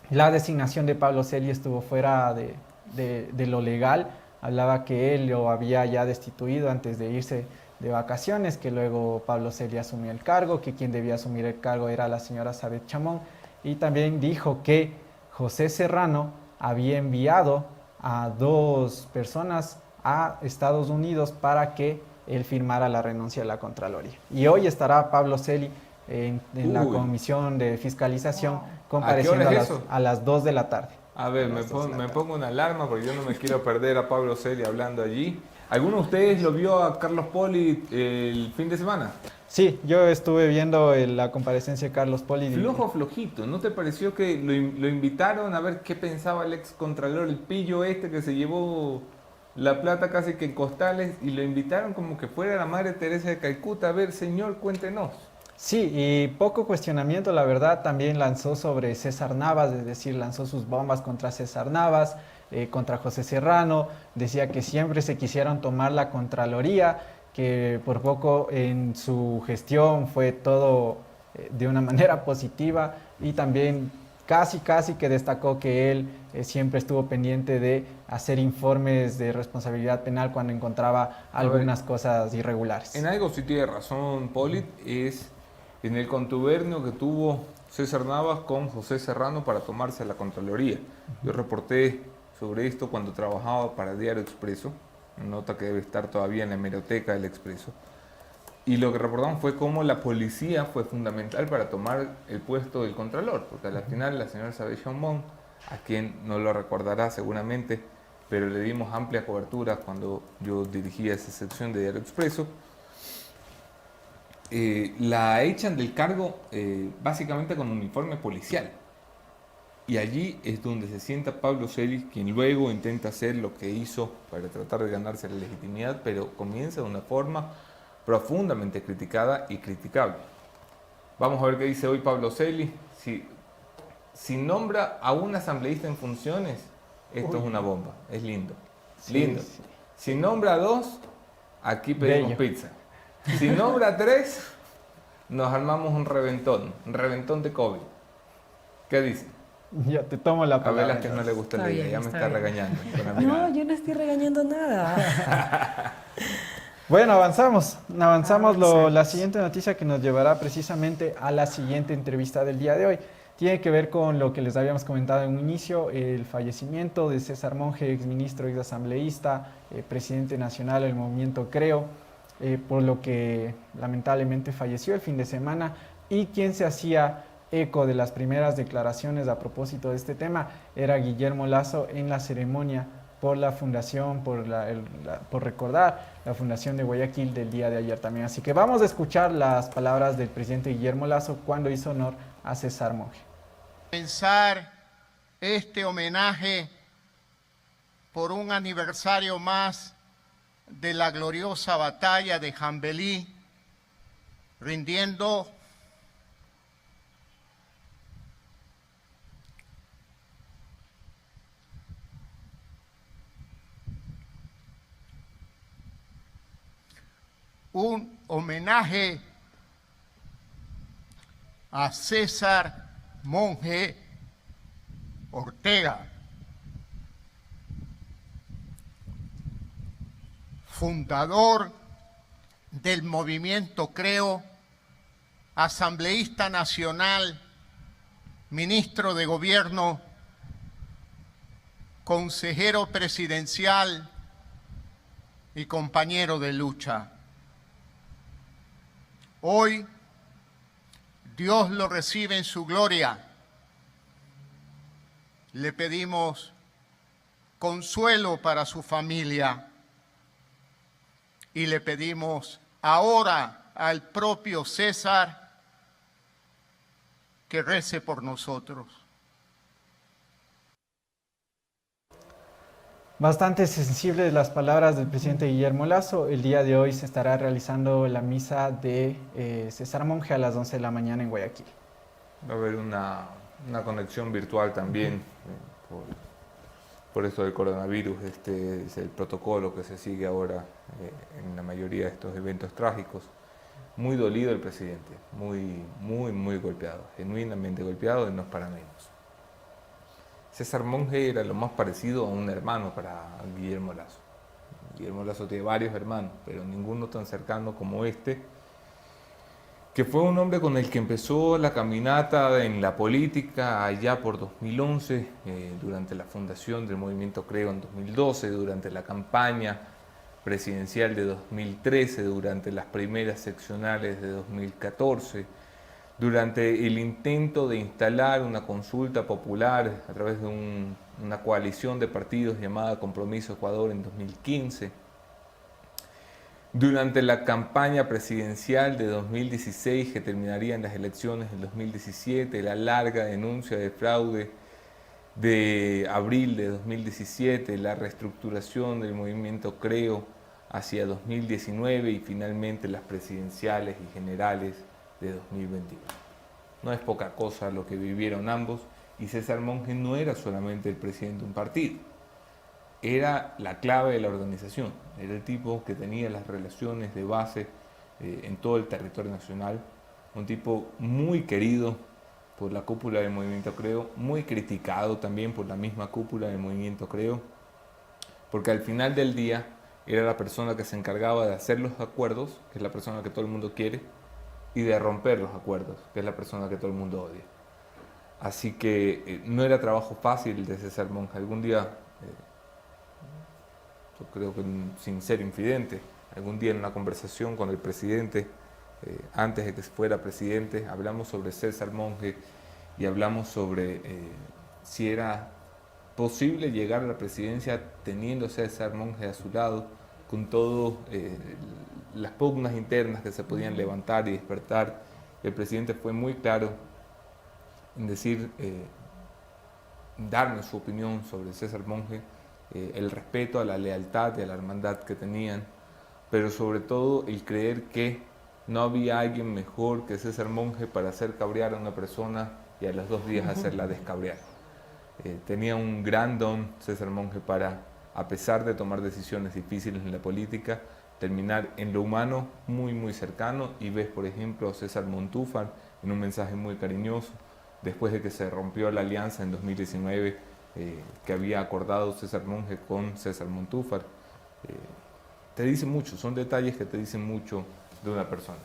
la designación de Pablo Celi estuvo fuera de lo legal. Hablaba que él lo había ya destituido antes de irse de vacaciones, que luego Pablo Celi asumió el cargo, que quien debía asumir el cargo era la señora Sabet Chamón, y también dijo que José Serrano había enviado a 2 personas a Estados Unidos para que él firmara la renuncia de la Contraloría. Y hoy estará Pablo Celi en la Comisión de Fiscalización compareciendo ¿A qué hora es eso? a las 2 de la tarde. A ver, me pongo una alarma porque yo no me quiero perder a Pablo Celi hablando allí. ¿Alguno de ustedes lo vio a Carlos Poli el fin de semana? Sí, yo estuve viendo la comparecencia de Carlos Poli. Flojito, ¿no te pareció que lo invitaron a ver qué pensaba el ex contralor, el pillo este que se llevó la plata casi que en costales, y lo invitaron como que fuera la Madre Teresa de Calcuta? A ver, señor, cuéntenos. Sí, y poco cuestionamiento, la verdad, también lanzó sobre César Navas, es decir, lanzó sus bombas contra César Navas, contra José Serrano, decía que siempre se quisieron tomar la Contraloría, que por poco en su gestión fue todo de una manera positiva, y también casi que destacó que él siempre estuvo pendiente de hacer informes de responsabilidad penal cuando encontraba algunas cosas irregulares. En algo sí tiene razón Poli, es en el contubernio que tuvo César Navas con José Serrano para tomarse la Contraloría. Yo reporté sobre esto cuando trabajaba para Diario Expreso, una nota que debe estar todavía en la hemeroteca del Expreso, y lo que reportamos fue cómo la policía fue fundamental para tomar el puesto del Contralor, porque al final la señora Sabet Chamón, a quien no lo recordará seguramente, pero le dimos amplia cobertura cuando yo dirigía esa sección de Diario Expreso, la echan del cargo básicamente con uniforme policial. Y allí es donde se sienta Pablo Celi, quien luego intenta hacer lo que hizo para tratar de ganarse la legitimidad, pero comienza de una forma profundamente criticada y criticable. Vamos a ver qué dice hoy Pablo Celi. Si nombra a un asambleísta en funciones, esto es una bomba, es lindo. Sí, lindo. sí. Si nombra a 2, aquí pedimos Bello. pizza. Si nombra a 3, nos armamos un reventón de COVID. ¿Qué dice? Ya te tomo la A palabra. Velázquez no le gusta Está la idea, bien, ya me está está bien. regañando. con la No, mirada. yo no estoy regañando nada. Bueno, avanzamos. Avancemos. La siguiente noticia que nos llevará precisamente a la siguiente entrevista del día de hoy. Tiene que ver con lo que les habíamos comentado en un inicio, el fallecimiento de César Monge, exministro, exasambleísta, presidente nacional del movimiento Creo, por lo que lamentablemente falleció el fin de semana, y quien se hacía eco de las primeras declaraciones a propósito de este tema era Guillermo Lasso en la ceremonia por la fundación, por recordar la fundación de Guayaquil del día de ayer también. Así que vamos a escuchar las palabras del presidente Guillermo Lasso cuando hizo honor a César Monge. Comenzar este homenaje por un aniversario más de la gloriosa batalla de Jambelí, rindiendo un homenaje a César Monge Ortega, fundador del movimiento Creo, asambleísta nacional, ministro de gobierno, consejero presidencial y compañero de lucha. Hoy, Dios lo recibe en su gloria. Le pedimos consuelo para su familia y le pedimos ahora al propio César que rece por nosotros. Bastante sensibles las palabras del presidente Guillermo Lasso. El día de hoy se estará realizando la misa de César Monge a las 11 de la mañana en Guayaquil. Va a haber una conexión virtual también por esto del coronavirus. Este es el protocolo que se sigue ahora en la mayoría de estos eventos trágicos. Muy dolido el presidente, muy golpeado, genuinamente golpeado y no es para menos. César Monge era lo más parecido a un hermano para Guillermo Lasso. Guillermo Lasso tiene varios hermanos, pero ninguno tan cercano como este, que fue un hombre con el que empezó la caminata en la política allá por 2011, durante la fundación del Movimiento Creo en 2012, durante la campaña presidencial de 2013, durante las primeras seccionales de 2014, durante el intento de instalar una consulta popular a través de una coalición de partidos llamada Compromiso Ecuador en 2015, durante la campaña presidencial de 2016 que terminaría en las elecciones del 2017, la larga denuncia de fraude de abril de 2017, la reestructuración del movimiento Creo hacia 2019 y finalmente las presidenciales y generales de 2021. No es poca cosa lo que vivieron ambos, y César Monge no era solamente el presidente de un partido, era la clave de la organización, era el tipo que tenía las relaciones de base en todo el territorio nacional, un tipo muy querido por la cúpula del Movimiento Creo, muy criticado también por la misma cúpula del Movimiento Creo, porque al final del día era la persona que se encargaba de hacer los acuerdos, que es la persona que todo el mundo quiere, y de romper los acuerdos, que es la persona que todo el mundo odia. Así que no era trabajo fácil de César Monge. Algún día, yo creo que sin ser infidente, algún día en una conversación con el presidente, antes de que fuera presidente, hablamos sobre César Monge y hablamos sobre si era posible llegar a la presidencia teniendo a César Monge a su lado, con todas las pugnas internas que se podían levantar y despertar. El presidente fue muy claro en decir, darme su opinión sobre César Monge, el respeto a la lealtad y a la hermandad que tenían, pero sobre todo el creer que no había alguien mejor que César Monge para hacer cabrear a una persona y a los 2 días hacerla descabrear. Tenía un gran don César Monge para, a pesar de tomar decisiones difíciles en la política, terminar en lo humano muy muy cercano, y ves por ejemplo a César Montúfar en un mensaje muy cariñoso, después de que se rompió la alianza en 2019 que había acordado César Monge con César Montúfar. Te dice mucho, son detalles que te dicen mucho de una persona.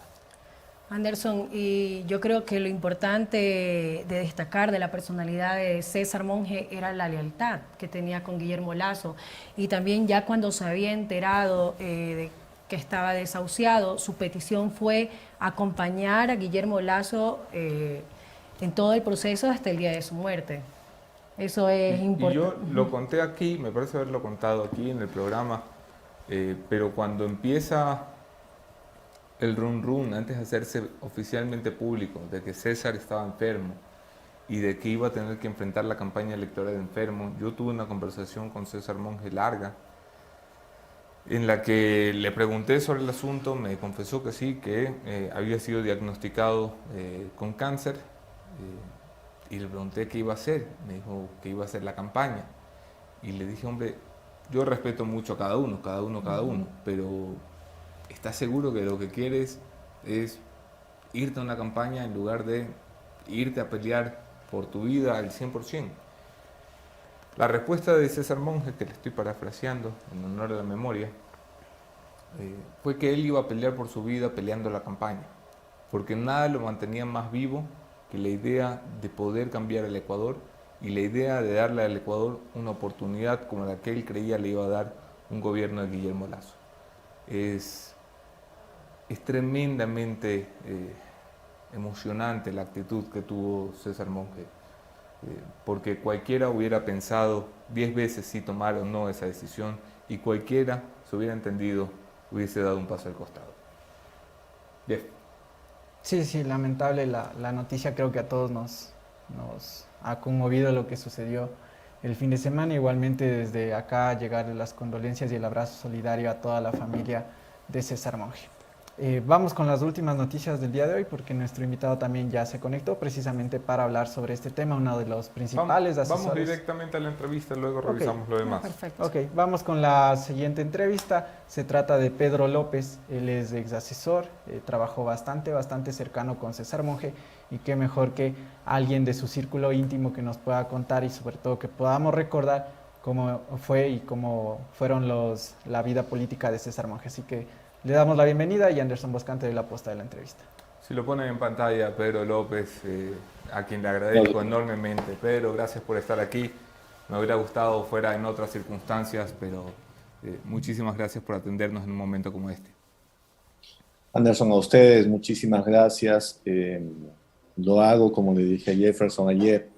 Anderson, y yo creo que lo importante de destacar de la personalidad de César Monge era la lealtad que tenía con Guillermo Lasso, y también ya cuando se había enterado de que estaba desahuciado, su petición fue acompañar a Guillermo Lasso en todo el proceso hasta el día de su muerte. Eso es importante. Y yo lo conté aquí, me parece haberlo contado aquí en el programa, pero cuando empieza el run antes de hacerse oficialmente público de que César estaba enfermo y de que iba a tener que enfrentar la campaña electoral de enfermo, yo tuve una conversación con César Monge larga, en la que le pregunté sobre el asunto, me confesó que sí, que había sido diagnosticado con cáncer, y le pregunté qué iba a hacer, me dijo que iba a hacer la campaña, y le dije, hombre, yo respeto mucho a cada uno, pero ¿estás seguro que lo que quieres es irte a una campaña en lugar de irte a pelear por tu vida al 100%? La respuesta de César Monge, que le estoy parafraseando en honor a la memoria, fue que él iba a pelear por su vida peleando la campaña, porque nada lo mantenía más vivo que la idea de poder cambiar el Ecuador y la idea de darle al Ecuador una oportunidad como la que él creía le iba a dar un gobierno de Guillermo Lasso. Es tremendamente emocionante la actitud que tuvo César Monge, porque cualquiera hubiera pensado 10 veces si tomar o no esa decisión, y cualquiera se hubiera entendido, hubiese dado un paso al costado. Jeff. Sí, lamentable la noticia. Creo que a todos nos ha conmovido lo que sucedió el fin de semana. Igualmente desde acá llegar las condolencias y el abrazo solidario a toda la familia de César Monge. Vamos con las últimas noticias del día de hoy, porque nuestro invitado también ya se conectó precisamente para hablar sobre este tema, uno de los principales asesores. Vamos directamente a la entrevista, luego revisamos lo demás. Perfecto. Ok, vamos con la siguiente entrevista. Se trata de Pedro López, él es ex asesor, trabajó bastante cercano con César Monge, y qué mejor que alguien de su círculo íntimo que nos pueda contar y sobre todo que podamos recordar cómo fue y cómo fueron la vida política de César Monge. Así que le damos la bienvenida y Anderson Boscante de la posta de la entrevista. Si lo ponen en pantalla, Pedro López, a quien le agradezco enormemente. Pedro, gracias por estar aquí. Me hubiera gustado fuera en otras circunstancias, pero muchísimas gracias por atendernos en un momento como este. Anderson, a ustedes, muchísimas gracias. Lo hago, como le dije a Jefferson ayer,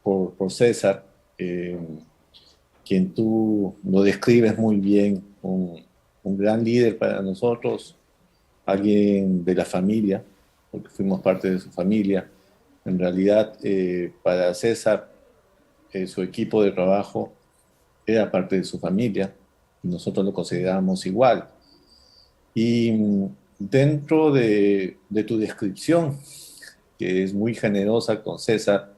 por César, quien tú lo describes muy bien, un gran líder para nosotros, alguien de la familia, porque fuimos parte de su familia. En realidad, para César, su equipo de trabajo era parte de su familia, y nosotros lo considerábamos igual. Y dentro de tu descripción, que es muy generosa con César,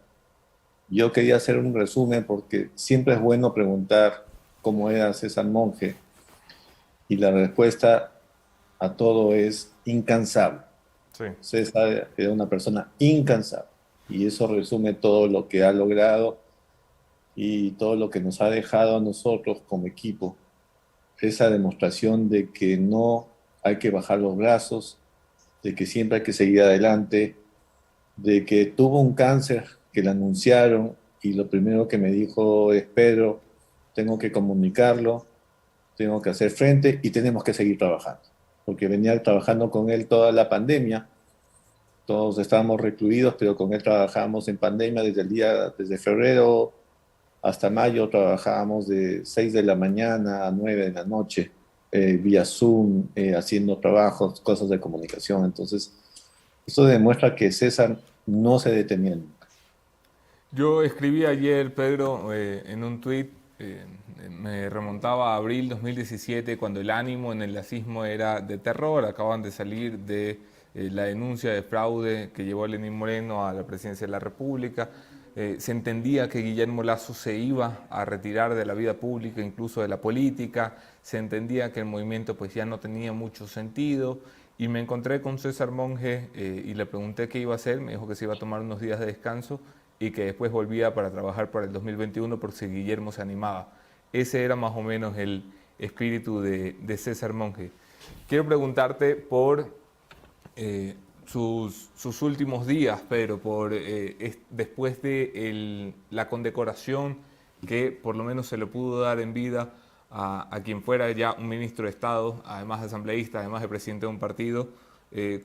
yo quería hacer un resumen porque siempre es bueno preguntar cómo era César Monge, y la respuesta a todo es incansable. Sí. César era una persona incansable, y eso resume todo lo que ha logrado y todo lo que nos ha dejado a nosotros como equipo. Esa demostración de que no hay que bajar los brazos, de que siempre hay que seguir adelante, de que tuvo un cáncer que le anunciaron y lo primero que me dijo es: Pedro, tengo que comunicarlo, tengo que hacer frente y tenemos que seguir trabajando. Porque venía trabajando con él toda la pandemia, todos estábamos recluidos, pero con él trabajábamos en pandemia desde febrero hasta mayo, trabajábamos de 6 de la mañana a 9 de la noche, vía Zoom, haciendo trabajos, cosas de comunicación. Entonces, esto demuestra que César no se detenía nunca. Yo escribí ayer, Pedro, en un tuit, me remontaba a abril 2017, cuando el ánimo en el lacismo era de terror. Acaban de salir de la denuncia de fraude que llevó a Lenín Moreno a la presidencia de la República. Se entendía que Guillermo Lasso se iba a retirar de la vida pública, incluso de la política. Se entendía que el movimiento pues ya no tenía mucho sentido. Y me encontré con César Monge y le pregunté qué iba a hacer. Me dijo que se iba a tomar unos días de descanso y que después volvía para trabajar para el 2021 por si Guillermo se animaba. Ese era más o menos el espíritu de César Monge. Quiero preguntarte por sus últimos días, Pedro, después de la condecoración que por lo menos se le pudo dar en vida a quien fuera ya un ministro de Estado, además de asambleísta, además de presidente de un partido.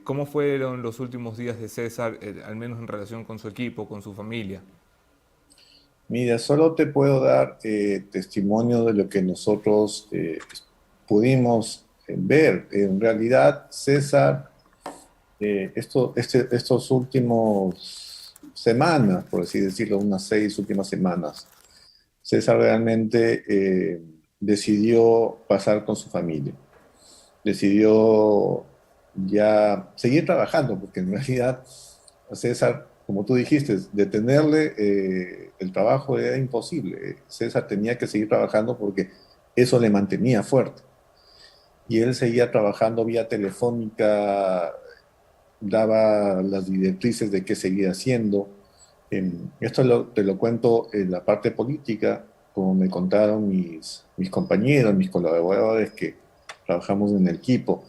¿Cómo fueron los últimos días de César, al menos en relación con su equipo, con su familia? Mira, solo te puedo dar testimonio de lo que nosotros pudimos ver. En realidad, César, estos últimos semanas, por así decirlo, unas 6 últimas semanas, César realmente decidió pasar con su familia. Decidió ya seguir trabajando, porque en realidad a César, como tú dijiste, detenerle el trabajo era imposible. César tenía que seguir trabajando porque eso le mantenía fuerte. Y él seguía trabajando vía telefónica, daba las directrices de qué seguir haciendo. Esto te lo cuento en la parte política, como me contaron mis compañeros, mis colaboradores que trabajamos en el equipo.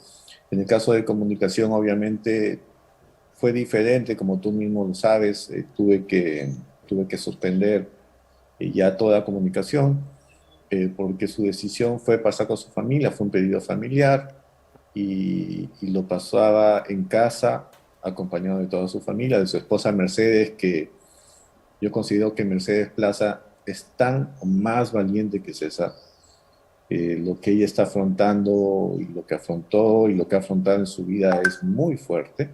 En el caso de comunicación, obviamente, fue diferente, como tú mismo lo sabes. Tuve que suspender ya toda comunicación, porque su decisión fue pasar con su familia, fue un pedido familiar, y lo pasaba en casa, acompañado de toda su familia, de su esposa Mercedes, que yo considero que Mercedes Plaza es tan o más valiente que César. Lo que ella está afrontando y lo que afrontó y lo que ha afrontado en su vida es muy fuerte.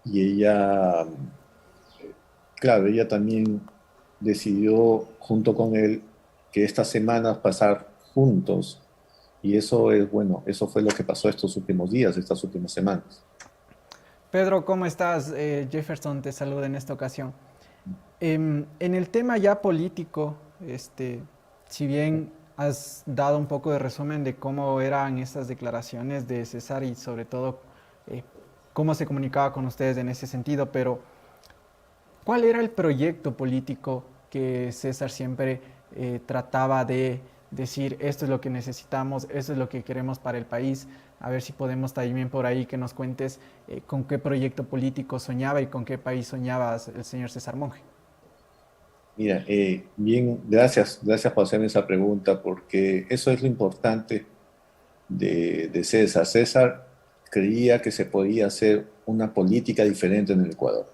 Y ella, claro, ella también decidió junto con él que estas semanas pasar juntos. Y eso es bueno, eso fue lo que pasó estos últimos días, estas últimas semanas. Pedro, ¿cómo estás? Jefferson te saluda en esta ocasión. En el tema ya político, si bien has dado un poco de resumen de cómo eran estas declaraciones de César y sobre todo cómo se comunicaba con ustedes en ese sentido, pero ¿cuál era el proyecto político que César siempre trataba de decir esto es lo que necesitamos, esto es lo que queremos para el país. A ver si podemos también por ahí que nos cuentes con qué proyecto político soñaba y con qué país soñaba el señor César Monge. Mira, bien, gracias por hacerme esa pregunta, porque eso es lo importante de César. César creía que se podía hacer una política diferente en el Ecuador.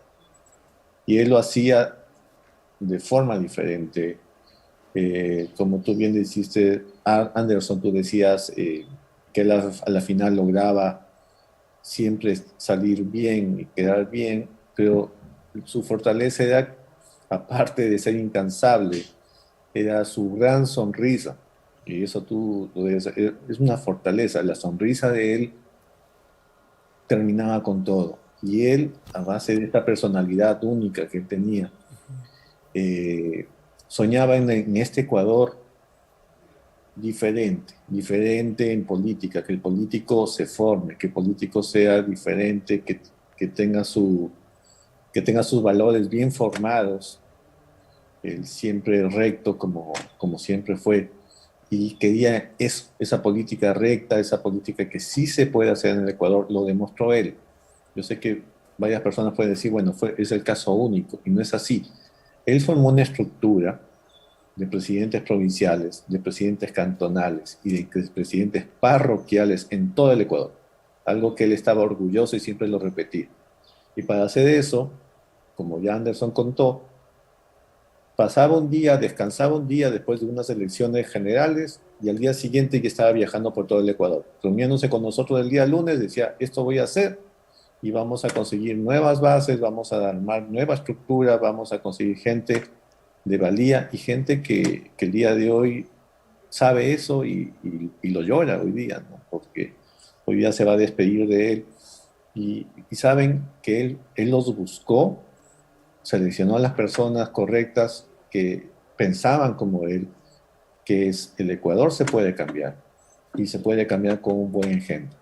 Y él lo hacía de forma diferente. Como tú bien dijiste, Anderson, tú decías que él a la final lograba siempre salir bien y quedar bien, pero su fortaleza era, aparte de ser incansable, era su gran sonrisa. Y eso tú lo debes, es una fortaleza. La sonrisa de él terminaba con todo. Y él, a base de esta personalidad única que él tenía, soñaba en este Ecuador diferente en política, que el político se forme, que el político sea diferente, que tenga sus valores bien formados, él siempre recto como siempre fue, y quería esa política recta, esa política que sí se puede hacer en el Ecuador, lo demostró él. Yo sé que varias personas pueden decir, bueno, es el caso único, y no es así. Él formó una estructura de presidentes provinciales, de presidentes cantonales y de presidentes parroquiales en todo el Ecuador, algo que él estaba orgulloso y siempre lo repetía. Y para hacer eso, como ya Anderson contó, pasaba un día, descansaba un día después de unas elecciones generales y al día siguiente ya estaba viajando por todo el Ecuador, reuniéndose con nosotros el día lunes, decía, esto voy a hacer y vamos a conseguir nuevas bases, vamos a armar nueva estructura, vamos a conseguir gente de valía y gente que el día de hoy sabe eso y lo llora hoy día, ¿no? Porque hoy día se va a despedir de él y saben que él los buscó, seleccionó a las personas correctas que pensaban como él, que es el Ecuador se puede cambiar y se puede cambiar con un buen ejemplo.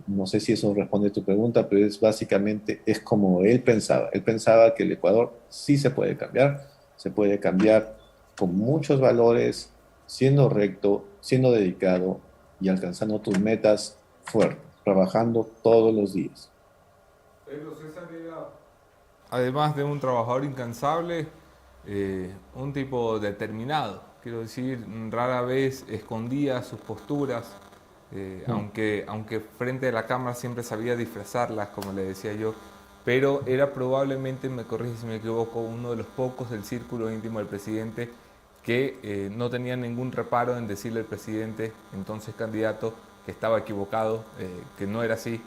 No sé si eso responde a tu pregunta, pero básicamente es como él pensaba. Él pensaba que el Ecuador sí se puede cambiar con muchos valores, siendo recto, siendo dedicado y alcanzando tus metas fuertes, trabajando todos los días. Pedro César era, además de un trabajador incansable, un tipo determinado. Quiero decir, rara vez escondía sus posturas, aunque frente a la cámara siempre sabía disfrazarlas, como le decía yo, pero era probablemente, me corrige si me equivoco, uno de los pocos del círculo íntimo del presidente que no tenía ningún reparo en decirle al presidente, entonces candidato, que estaba equivocado, que no era así,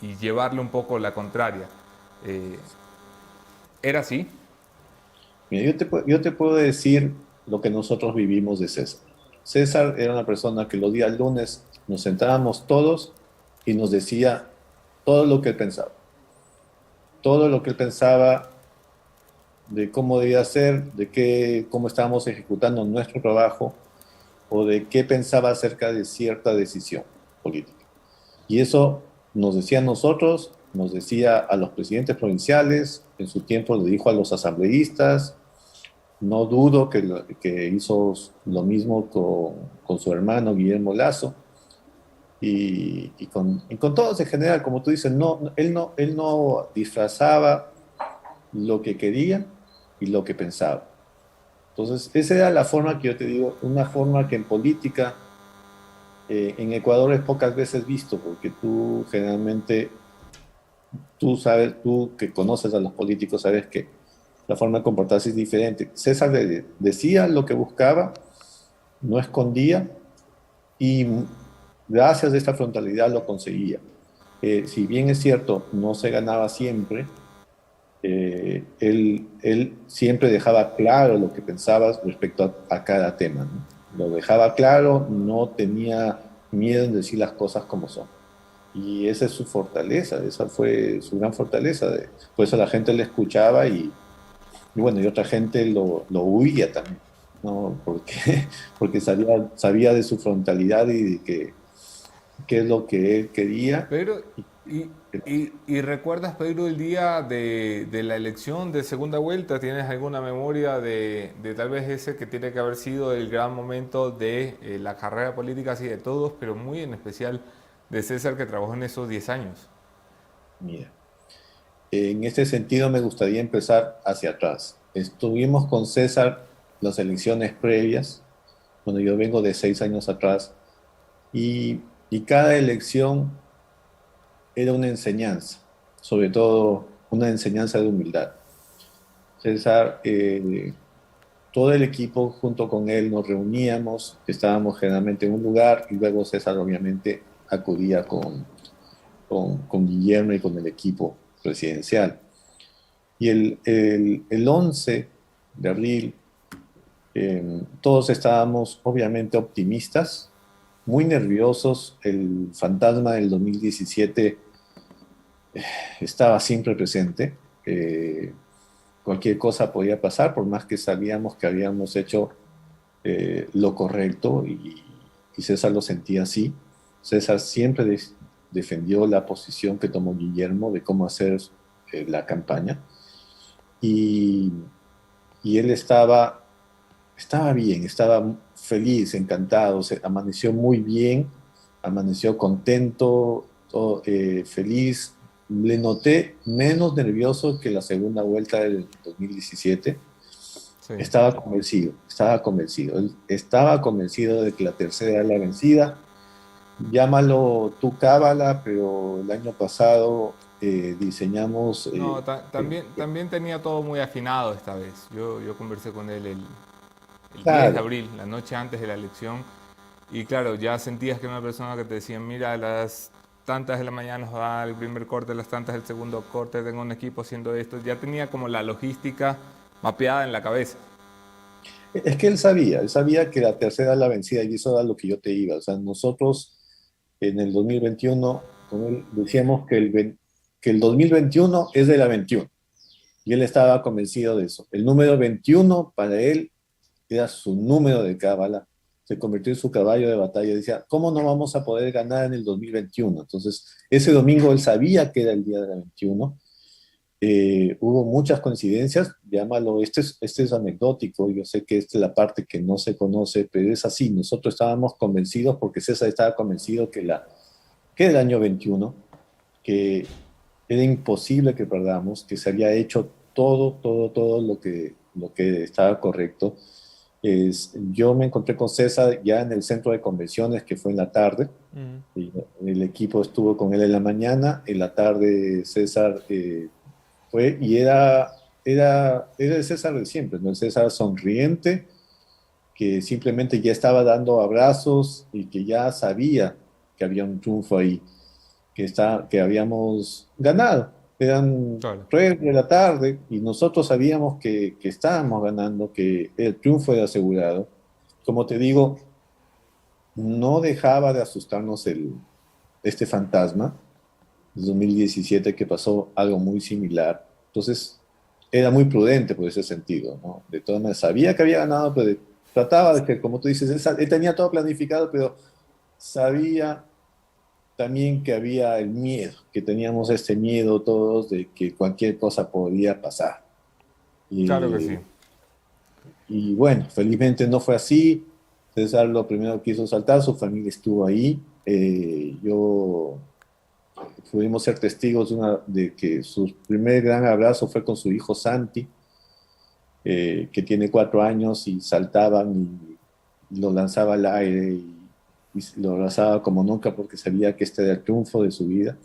y llevarle un poco la contraria. ¿Era así? Mira, yo te puedo decir lo que nosotros vivimos de César. César era una persona que los días lunes nos sentábamos todos y nos decía todo lo que él pensaba. Todo lo que él pensaba de cómo debía ser, cómo estábamos ejecutando nuestro trabajo o de qué pensaba acerca de cierta decisión política. Y eso nos decía a nosotros, nos decía a los presidentes provinciales, en su tiempo le dijo a los asambleístas. No dudo que hizo lo mismo con su hermano Guillermo Lasso y con todos en general, como tú dices, él no disfrazaba lo que quería y lo que pensaba. Entonces, esa era la forma que yo te digo, una forma que en política en Ecuador es pocas veces visto, porque tú generalmente, tú que conoces a los políticos, sabes que la forma de comportarse es diferente. César decía lo que buscaba, no escondía y gracias a esta frontalidad lo conseguía. Si bien es cierto, no se ganaba siempre, él siempre dejaba claro lo que pensaba respecto a cada tema, ¿no? Lo dejaba claro, no tenía miedo en decir las cosas como son. Y esa es su fortaleza, esa fue su gran fortaleza. Por eso la gente le escuchaba y bueno, y otra gente lo huía también, ¿no? Porque sabía de su frontalidad y de qué es lo que él quería. Pero, ¿Y recuerdas, Pedro, el día de la elección de segunda vuelta? ¿Tienes alguna memoria de tal vez ese que tiene que haber sido el gran momento de la carrera política, así de todos, pero muy en especial de César, que trabajó en esos 10 años? Mira, en este sentido me gustaría empezar hacia atrás. Estuvimos con César las elecciones previas, bueno, yo vengo de 6 años atrás, y cada elección era una enseñanza, sobre todo una enseñanza de humildad. César, todo el equipo junto con él nos reuníamos, estábamos generalmente en un lugar y luego César obviamente acudía con Guillermo y con el equipo presidencial. Y el 11 de abril todos estábamos obviamente optimistas, muy nerviosos. El fantasma del 2017 estaba siempre presente. Cualquier cosa podía pasar, por más que sabíamos que habíamos hecho lo correcto, y César lo sentía así. César siempre defendió la posición que tomó Guillermo de cómo hacer la campaña, y, y él estaba bien, estaba feliz, encantado, se amaneció muy bien, amaneció contento, feliz. Le noté menos nervioso que la segunda vuelta del 2017. Sí. Estaba convencido. Él estaba convencido de que la tercera era la vencida. Llámalo tu cábala, pero el año pasado diseñamos... No, también tenía todo muy afinado esta vez. Yo conversé con él el 10 de claro, abril, la noche antes de la elección, y claro, ya sentías que era una persona que te decía, mira, a las tantas de la mañana va el primer corte, a las tantas del segundo corte, tengo un equipo haciendo esto. Ya tenía como la logística mapeada en la cabeza. es que él sabía que la tercera era la vencida, y eso era lo que yo te iba. O sea, nosotros en el 2021 con él decíamos que el 2021 es de la 21, y él estaba convencido de eso. El número 21 para él era su número de cábala, se convirtió en su caballo de batalla. Decía, ¿cómo no vamos a poder ganar en el 2021? Entonces, ese domingo él sabía que era el día de la 21. Hubo muchas coincidencias, llámalo, este es anecdótico, yo sé que esta es la parte que no se conoce, pero es así. Nosotros estábamos convencidos, porque César estaba convencido que el año 21, que era imposible que perdamos, que se había hecho todo lo que estaba correcto. Yo me encontré con César ya en el centro de convenciones, que fue en la tarde. Y el equipo estuvo con él en la mañana. En la tarde César fue, y era el César de siempre, ¿no? El César sonriente, que simplemente ya estaba dando abrazos y que ya sabía que había un triunfo ahí, que habíamos ganado. Eran Claro. 3 de la tarde y nosotros sabíamos que estábamos ganando, que el triunfo era asegurado. Como te digo, no dejaba de asustarnos este fantasma del 2017, que pasó algo muy similar. Entonces, era muy prudente por ese sentido, ¿no? De todas maneras, sabía que había ganado, pero trataba de que, como tú dices, él tenía todo planificado, pero sabía también que había el miedo, que teníamos este miedo todos de que cualquier cosa podía pasar. Claro que Y, sí. y bueno, felizmente no fue así. César lo primero que hizo saltar, su familia estuvo ahí. Yo pudimos ser testigos de que su primer gran abrazo fue con su hijo Santi, que tiene 4 años, y saltaban y lo lanzaba al aire, y lo abrazaba como nunca, porque sabía que este era el triunfo de su vida.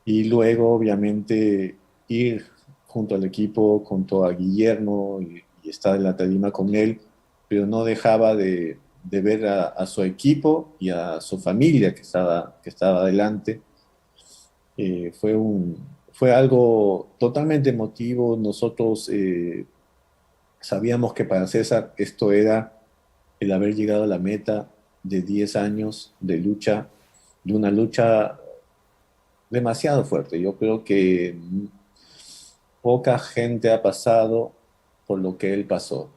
Y luego, obviamente, ir junto al equipo, junto a Guillermo, y estar en la tarima con él, pero no dejaba de ver a su equipo y a su familia que estaba adelante. Fue algo totalmente emotivo. Nosotros sabíamos que para César esto era el haber llegado a la meta de 10 años de lucha, de una lucha demasiado fuerte. Yo creo que poca gente ha pasado por lo que él pasó.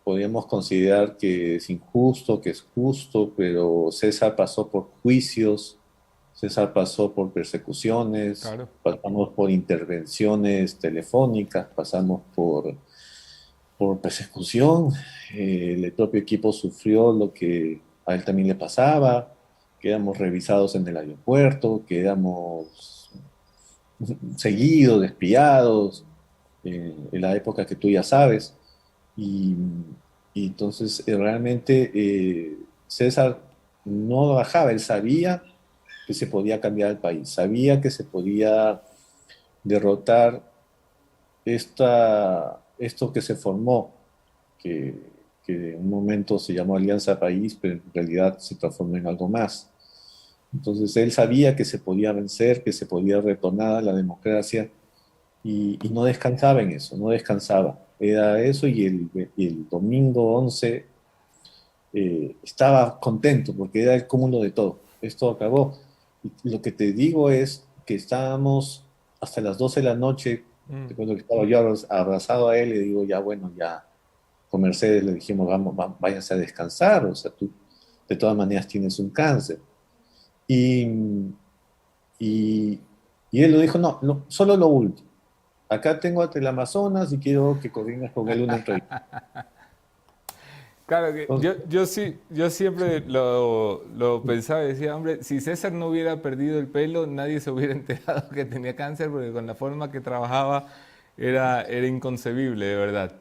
Podríamos considerar que es injusto, que es justo, pero César pasó por juicios, César pasó por persecuciones, Claro. pasamos por intervenciones telefónicas, pasamos por persecución. El propio equipo sufrió lo que a él también le pasaba. Quedamos revisados en el aeropuerto, quedamos seguidos, espiados, en la época que tú ya sabes. Y, y entonces realmente César no bajaba, él sabía que se podía cambiar el país, sabía que se podía derrotar esto que se formó, que en un momento se llamó Alianza País, pero en realidad se transformó en algo más. Entonces él sabía que se podía vencer, que se podía retornar a la democracia y no descansaba en eso, no descansaba. Era eso y el domingo 11 estaba contento porque era el cúmulo de todo. Esto acabó. Y lo que te digo es que estábamos hasta las 12 de la noche, Mm. recuerdo que estaba yo abrazado a él y le digo, ya bueno, ya con Mercedes le dijimos, vamos, váyanse a descansar, o sea, tú de todas maneras tienes un cáncer. Y, y, y él lo dijo, no, no, solo lo último. Acá tengo a Amazonas y quiero que coordines con él una entrevista. Claro que Entonces, yo siempre lo pensaba y decía, hombre, si César no hubiera perdido el pelo, nadie se hubiera enterado que tenía cáncer, porque con la forma que trabajaba era inconcebible, de verdad.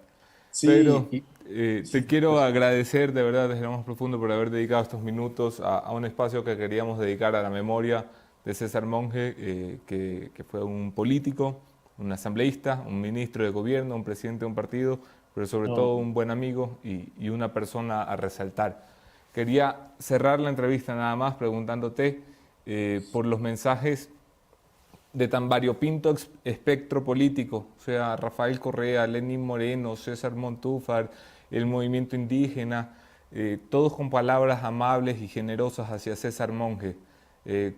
sí, Pero te quiero agradecer de verdad desde lo más profundo por haber dedicado estos minutos a un espacio que queríamos dedicar a la memoria de César Monge, que fue un político, un asambleísta, un ministro de gobierno, un presidente de un partido, pero sobre no, todo un buen amigo y una persona a resaltar. Quería cerrar la entrevista nada más preguntándote por los mensajes de tan variopinto espectro político, o sea, Rafael Correa, Lenín Moreno, César Montúfar, el movimiento indígena, todos con palabras amables y generosas hacia César Monge.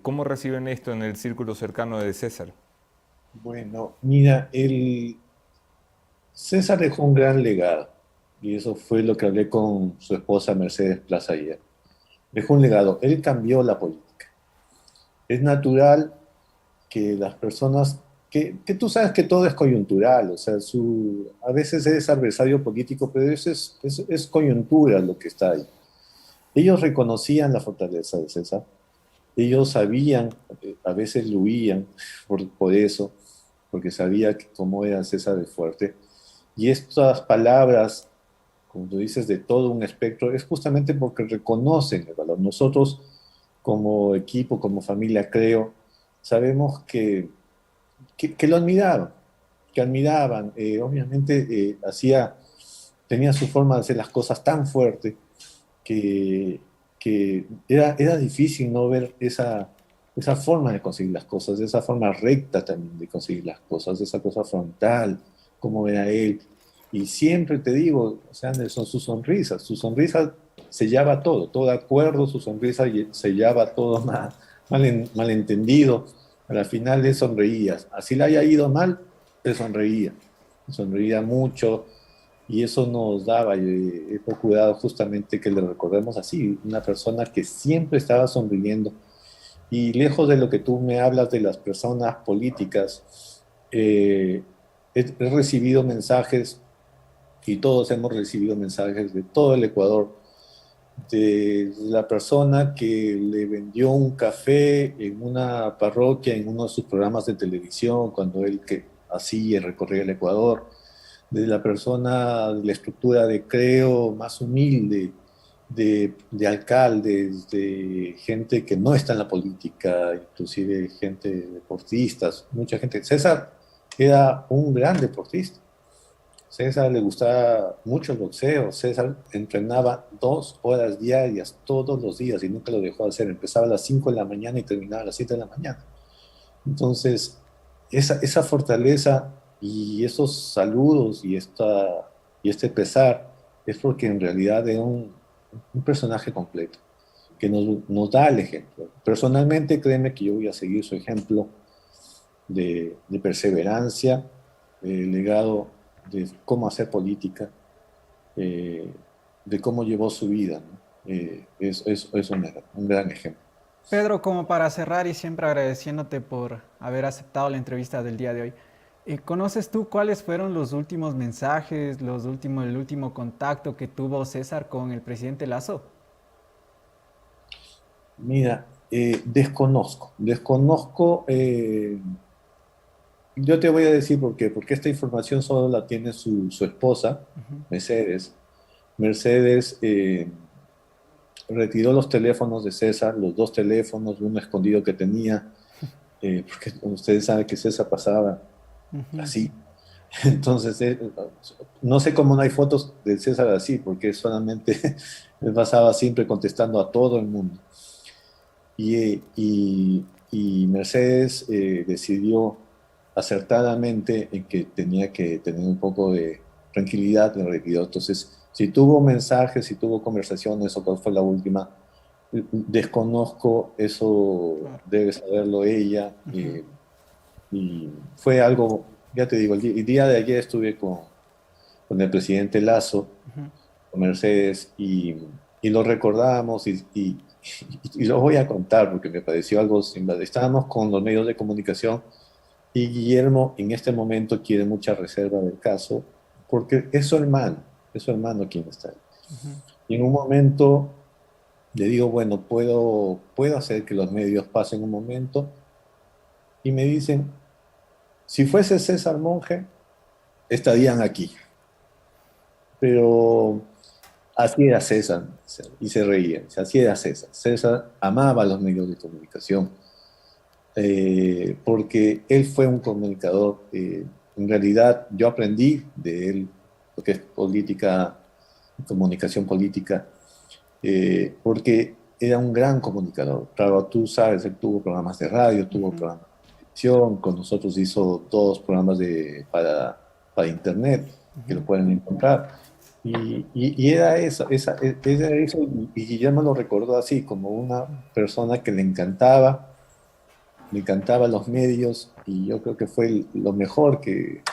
¿Cómo reciben esto en el círculo cercano de César? bueno, mira, César dejó un gran legado y eso fue lo que hablé con su esposa Mercedes Plaza ayer. Dejó un legado, él cambió la política. Es natural que las personas, que tú sabes que todo es coyuntural, o sea, a veces es adversario político, pero eso es coyuntura lo que está ahí. Ellos reconocían la fortaleza de César, ellos sabían, a veces lo huían por eso, porque sabía que cómo era César de fuerte. Y estas palabras, como tú dices, de todo un espectro, es justamente porque reconocen el valor. Nosotros, como equipo, como familia, creo, sabemos que lo admiraban, que admiraban. Obviamente tenía su forma de hacer las cosas tan fuerte que, que era difícil no ver esa forma de conseguir las cosas, esa forma recta también de conseguir las cosas, esa cosa frontal, como era él. Y siempre te digo, o sea, Anderson, su sonrisa sellaba todo, todo acuerdo, su sonrisa sellaba todo malentendido. Al final le sonreías. Así le haya ido mal, te sonreía. Sonreía mucho y eso nos daba. He procurado justamente que le recordemos así, una persona que siempre estaba sonriendo. Y lejos de lo que tú me hablas de las personas políticas, he recibido mensajes y todos hemos recibido mensajes de todo el Ecuador, de la persona que le vendió un café en una parroquia, en uno de sus programas de televisión, cuando él que así recorría el Ecuador, de la persona de la estructura de creo más humilde, de alcaldes, de gente que no está en la política, inclusive gente deportistas, mucha gente. César era un gran deportista. César le gustaba mucho el boxeo. César entrenaba 2 horas diarias, todos los días, y nunca lo dejó de hacer. Empezaba a las 5 de la mañana y terminaba a las 7 de la mañana. Entonces, esa fortaleza y esos saludos y este pesar es porque en realidad es un personaje completo que nos da el ejemplo. Personalmente, créeme que yo voy a seguir su ejemplo de perseverancia, legado de cómo hacer política, de cómo llevó su vida, ¿no? Es un gran ejemplo. Pedro, como para cerrar y siempre agradeciéndote por haber aceptado la entrevista del día de hoy, ¿conoces tú cuáles fueron los últimos mensajes, el último contacto que tuvo César con el presidente Lasso? Mira, desconozco, yo te voy a decir por qué, porque esta información solo la tiene su esposa, Mercedes. Mercedes retiró los teléfonos de César, los dos teléfonos, uno escondido que tenía, porque ustedes saben que César pasaba así. Entonces, no sé cómo no hay fotos de César así, porque solamente él pasaba siempre contestando a todo el mundo. Y Mercedes decidió acertadamente en que tenía que tener un poco de tranquilidad en el retiró. Entonces, si tuvo mensajes, si tuvo conversaciones o cuál fue la última, desconozco, eso debe saberlo ella. Y fue algo, ya te digo, el día de ayer estuve con el presidente Lasso, con Mercedes, y lo recordamos y lo voy a contar porque me pareció algo similar. Estábamos con los medios de comunicación y Guillermo en este momento quiere mucha reserva del caso porque es su hermano quien está ahí. Y en un momento le digo, bueno, puedo hacer que los medios pasen un momento, y me dicen, si fuese César Monge, estarían aquí. Pero así era César, y se reían, así era César. César amaba los medios de comunicación, porque él fue un comunicador. En realidad, yo aprendí de él lo que es política, comunicación política, porque era un gran comunicador. Claro, tú sabes, él tuvo programas de radio, tuvo programas de televisión, con nosotros hizo todos programas para internet, que lo pueden encontrar. Y era eso, y Guillermo lo recordó así, como una persona que le encantaba los medios, y yo creo que fue lo mejor que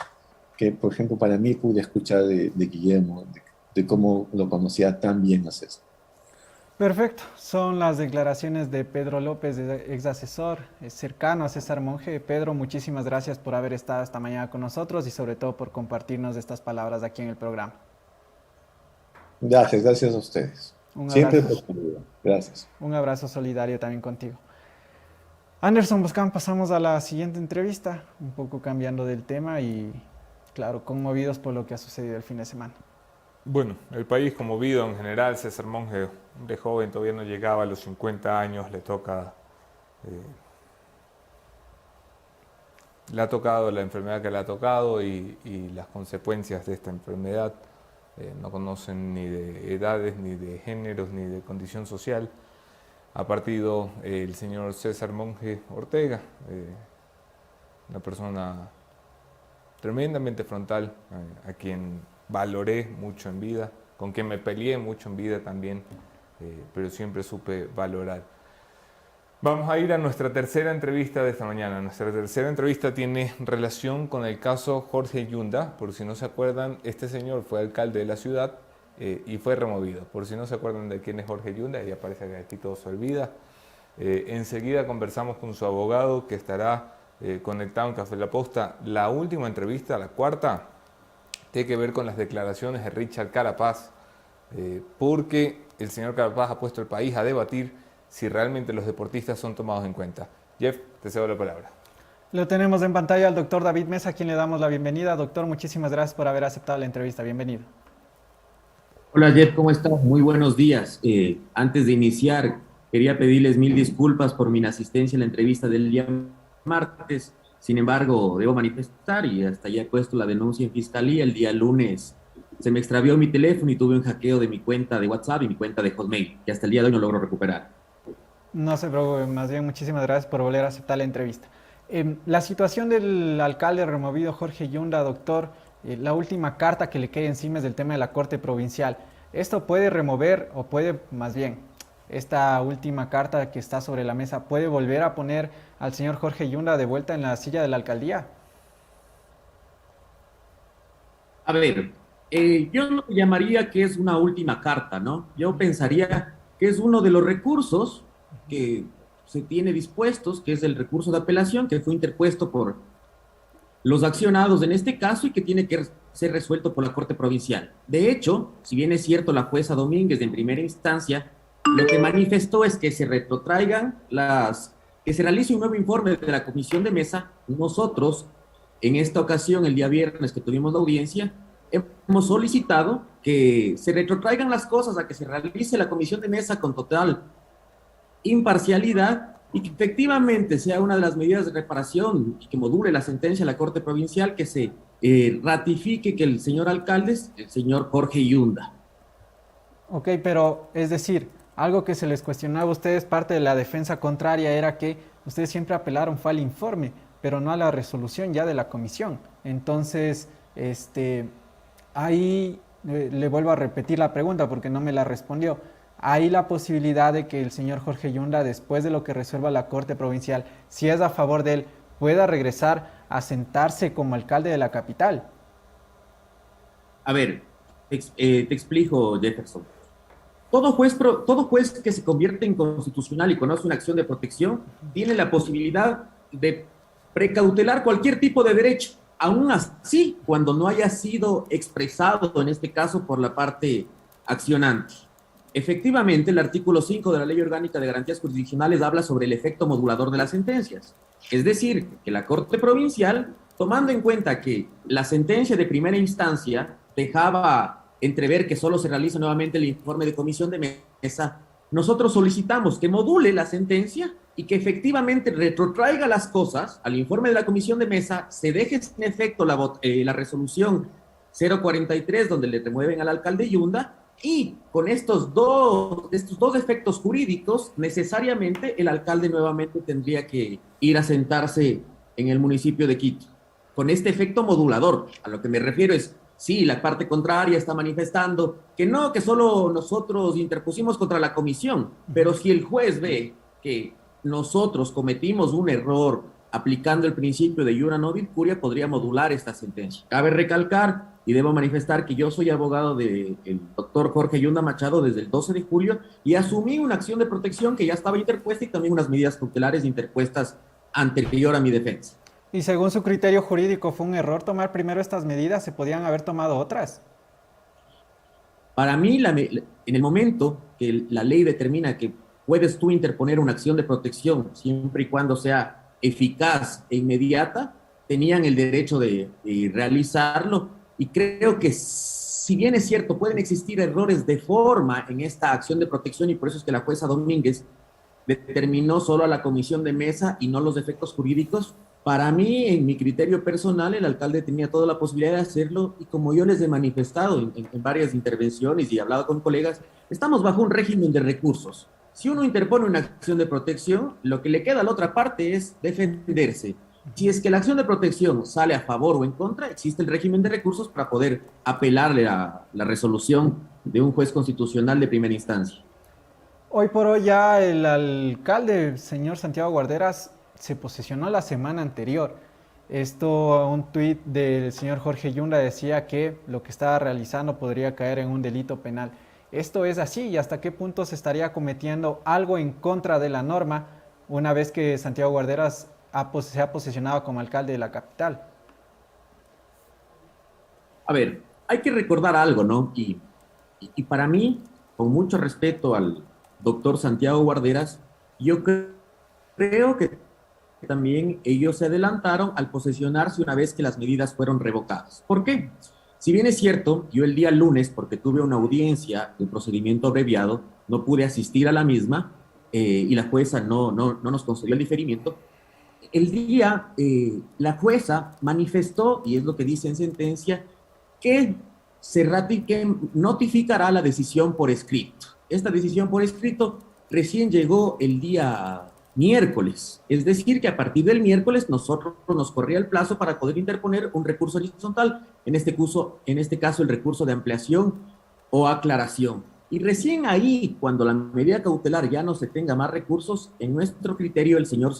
por ejemplo, para mí pude escuchar de Guillermo, de cómo lo conocía tan bien a César. Perfecto, son las declaraciones de Pedro López, ex asesor cercano a César Monge. Pedro, muchísimas gracias por haber estado esta mañana con nosotros y sobre todo por compartirnos estas palabras aquí en el programa. Gracias a ustedes. Siempre posible. Gracias. Un abrazo solidario también contigo. Anderson Boscan, pasamos a la siguiente entrevista, un poco cambiando del tema y, claro, conmovidos por lo que ha sucedido el fin de semana. Bueno, el país conmovido en general. César Monge, de joven, todavía no llegaba a los 50 años, le ha tocado la enfermedad que le ha tocado y las consecuencias de esta enfermedad. No conocen ni de edades, ni de géneros, ni de condición social. Ha partido el señor César Monge Ortega, una persona tremendamente frontal, a quien valoré mucho en vida, con quien me peleé mucho en vida también, pero siempre supe valorar. Vamos a ir a nuestra tercera entrevista de esta mañana. Nuestra tercera entrevista tiene relación con el caso Jorge Yunda. Por si no se acuerdan, este señor fue alcalde de la ciudad y fue removido. Por si no se acuerdan de quién es Jorge Yunda, ya parece que aquí todo se olvida. Enseguida conversamos con su abogado, que estará conectado en Café La Posta. La última entrevista, la cuarta, tiene que ver con las declaraciones de Richard Carapaz, porque el señor Carapaz ha puesto el país a debatir si realmente los deportistas son tomados en cuenta. Jeff, te cedo la palabra. Lo tenemos en pantalla al doctor David Mesa, a quien le damos la bienvenida. Doctor, muchísimas gracias por haber aceptado la entrevista. Bienvenido. Hola Jeff, ¿cómo estás? Muy buenos días. Antes de iniciar, quería pedirles 1000 disculpas por mi inasistencia en la entrevista del día martes. Sin embargo, debo manifestar, y hasta ya he puesto la denuncia en fiscalía, el día lunes se me extravió mi teléfono y tuve un hackeo de mi cuenta de WhatsApp y mi cuenta de Hotmail, que hasta el día de hoy no logro recuperar. No se preocupe, más bien muchísimas gracias por volver a aceptar la entrevista. La situación del alcalde removido Jorge Yunda, doctor, la última carta que le cae encima es del tema de la Corte Provincial. ¿Esto puede remover o puede, más bien, esta última carta que está sobre la mesa, puede volver a poner al señor Jorge Yunda de vuelta en la silla de la alcaldía? A ver, yo no llamaría que es una última carta, ¿no? Yo pensaría que es uno de los recursos que se tiene dispuestos, que es el recurso de apelación que fue interpuesto por los accionados en este caso y que tiene que ser resuelto por la Corte Provincial. De hecho, si bien es cierto, la jueza Domínguez en primera instancia lo que manifestó es que se retrotraigan que se realice un nuevo informe de la comisión de mesa. Nosotros, en esta ocasión, el día viernes que tuvimos la audiencia, hemos solicitado que se retrotraigan las cosas, a que se realice la comisión de mesa con total imparcialidad y que efectivamente sea una de las medidas de reparación y que module la sentencia de la Corte Provincial, que se ratifique que el señor alcalde es el señor Jorge Yunda. Ok, pero es decir, algo que se les cuestionaba a ustedes, parte de la defensa contraria, era que ustedes siempre apelaron fue al informe, pero no a la resolución ya de la comisión. Entonces, ahí le vuelvo a repetir la pregunta porque no me la respondió. ¿Hay la posibilidad de que el señor Jorge Yunda, después de lo que resuelva la Corte Provincial, si es a favor de él, pueda regresar a sentarse como alcalde de la capital? A ver, te explico, Jefferson. Todo juez que se convierte en constitucional y conoce una acción de protección tiene la posibilidad de precautelar cualquier tipo de derecho, aún así cuando no haya sido expresado, en este caso, por la parte accionante. Efectivamente, el artículo 5 de la Ley Orgánica de Garantías Jurisdiccionales habla sobre el efecto modulador de las sentencias. Es decir, que la Corte Provincial, tomando en cuenta que la sentencia de primera instancia dejaba entrever que solo se realiza nuevamente el informe de comisión de mesa, nosotros solicitamos que module la sentencia y que efectivamente retrotraiga las cosas al informe de la comisión de mesa, se deje sin efecto la resolución 043 donde le remueven al alcalde Yunda, y con estos dos efectos jurídicos, necesariamente el alcalde nuevamente tendría que ir a sentarse en el municipio de Quito. Con este efecto modulador, a lo que me refiero es, sí, la parte contraria está manifestando que no, que solo nosotros interpusimos contra la comisión, pero si el juez ve que nosotros cometimos un error aplicando el principio de iura nobis curia, podría modular esta sentencia. Cabe recalcar y debo manifestar que yo soy abogado del doctor Jorge Yunda Machado desde el 12 de julio y asumí una acción de protección que ya estaba interpuesta y también unas medidas cautelares interpuestas anterior a mi defensa. Y según su criterio jurídico, ¿fue un error tomar primero estas medidas? ¿Se podían haber tomado otras? Para mí, en el momento que la ley determina que puedes tú interponer una acción de protección siempre y cuando sea eficaz e inmediata, tenían el derecho de realizarlo. Y creo que, si bien es cierto, pueden existir errores de forma en esta acción de protección, y por eso es que la jueza Domínguez determinó solo a la comisión de mesa y no los efectos jurídicos. Para mí, en mi criterio personal, el alcalde tenía toda la posibilidad de hacerlo, y como yo les he manifestado en varias intervenciones y he hablado con colegas, estamos bajo un régimen de recursos. Si uno interpone una acción de protección, lo que le queda a la otra parte es defenderse. Si es que la acción de protección sale a favor o en contra, existe el régimen de recursos para poder apelarle a la resolución de un juez constitucional de primera instancia. Hoy por hoy ya el alcalde, señor Santiago Guarderas, se posesionó la semana anterior. Un tuit del señor Jorge Yunda decía que lo que estaba realizando podría caer en un delito penal. ¿Esto es así? ¿Y hasta qué punto se estaría cometiendo algo en contra de la norma una vez que Santiago Guarderas se ha posesionado como alcalde de la capital? A ver, hay que recordar algo, ¿no? Y para mí, con mucho respeto al doctor Santiago Guarderas, yo creo que también ellos se adelantaron al posesionarse una vez que las medidas fueron revocadas. ¿Por qué? Si bien es cierto, yo el día lunes, porque tuve una audiencia de procedimiento abreviado, no pude asistir a la misma y la jueza no nos concedió el diferimiento. El día, la jueza manifestó, y es lo que dice en sentencia, que notificará la decisión por escrito. Esta decisión por escrito recién llegó el día miércoles, es decir, que a partir del miércoles nosotros nos corría el plazo para poder interponer un recurso horizontal, en este caso el recurso de ampliación o aclaración. Y recién ahí, cuando la medida cautelar ya no se tenga más recursos, en nuestro criterio el señor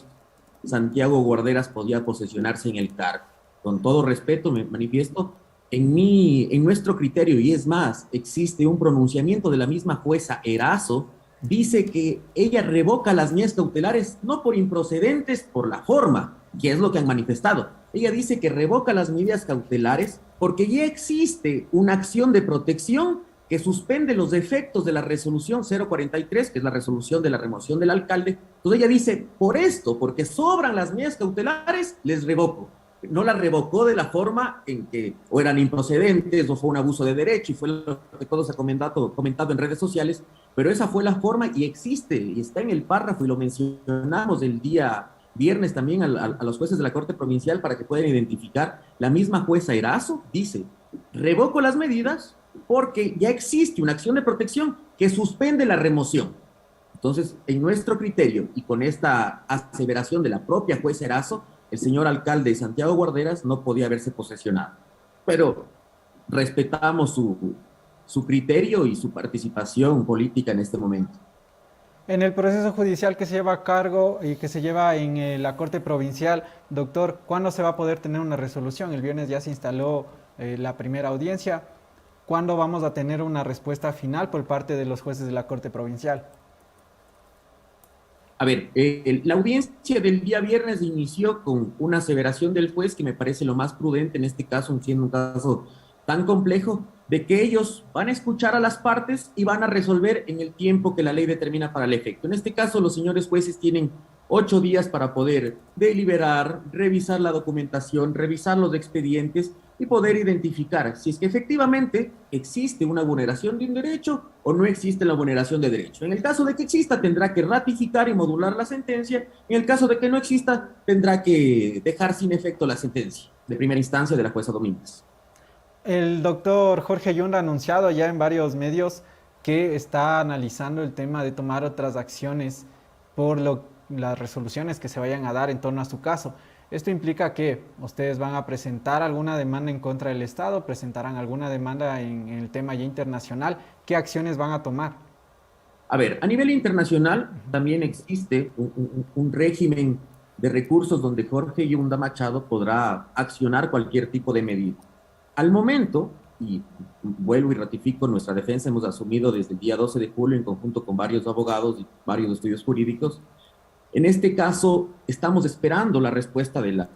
Santiago Guarderas podía posesionarse en el cargo. Con todo respeto me manifiesto, en nuestro criterio, y es más, existe un pronunciamiento de la misma jueza Erazo dice que ella revoca las medidas cautelares no por improcedentes, por la forma, que es lo que han manifestado. Ella dice que revoca las medidas cautelares porque ya existe una acción de protección que suspende los efectos de la resolución 043, que es la resolución de la remoción del alcalde. Entonces ella dice, por esto, porque sobran las medidas cautelares, les revoco. No la revocó de la forma en que o eran improcedentes o fue un abuso de derecho, y fue lo que todos se ha comentado en redes sociales, pero esa fue la forma y existe, y está en el párrafo, y lo mencionamos el día viernes también a los jueces de la Corte Provincial para que puedan identificar. La misma jueza Erazo dice, revoco las medidas porque ya existe una acción de protección que suspende la remoción. Entonces, en nuestro criterio y con esta aseveración de la propia jueza Erazo, el señor alcalde Santiago Guarderas no podía haberse posesionado. Pero respetamos su criterio y su participación política en este momento. En el proceso judicial que se lleva a cargo y que se lleva en la Corte Provincial, doctor, ¿cuándo se va a poder tener una resolución? El viernes ya se instaló la primera audiencia. ¿Cuándo vamos a tener una respuesta final por parte de los jueces de la Corte Provincial? A ver, la audiencia del día viernes inició con una aseveración del juez que me parece lo más prudente en este caso, siendo un caso tan complejo, de que ellos van a escuchar a las partes y van a resolver en el tiempo que la ley determina para el efecto. En este caso, los señores jueces tienen 8 días para poder deliberar, revisar la documentación, revisar los expedientes y poder identificar si es que efectivamente existe una vulneración de un derecho o no existe la vulneración de derecho. En el caso de que exista, tendrá que ratificar y modular la sentencia. En el caso de que no exista, tendrá que dejar sin efecto la sentencia de primera instancia de la jueza Domínguez. El doctor Jorge Yunda ha anunciado ya en varios medios que está analizando el tema de tomar otras acciones por las resoluciones que se vayan a dar en torno a su caso. ¿Esto implica que ustedes van a presentar alguna demanda en contra del Estado? ¿Presentarán alguna demanda en el tema ya internacional? ¿Qué acciones van a tomar? A ver, a nivel internacional también existe un régimen de recursos donde Jorge Yunda Machado podrá accionar cualquier tipo de medida. Al momento, y vuelvo y ratifico, nuestra defensa hemos asumido desde el día 12 de julio en conjunto con varios abogados y varios estudios jurídicos. En este caso, estamos esperando la respuesta de la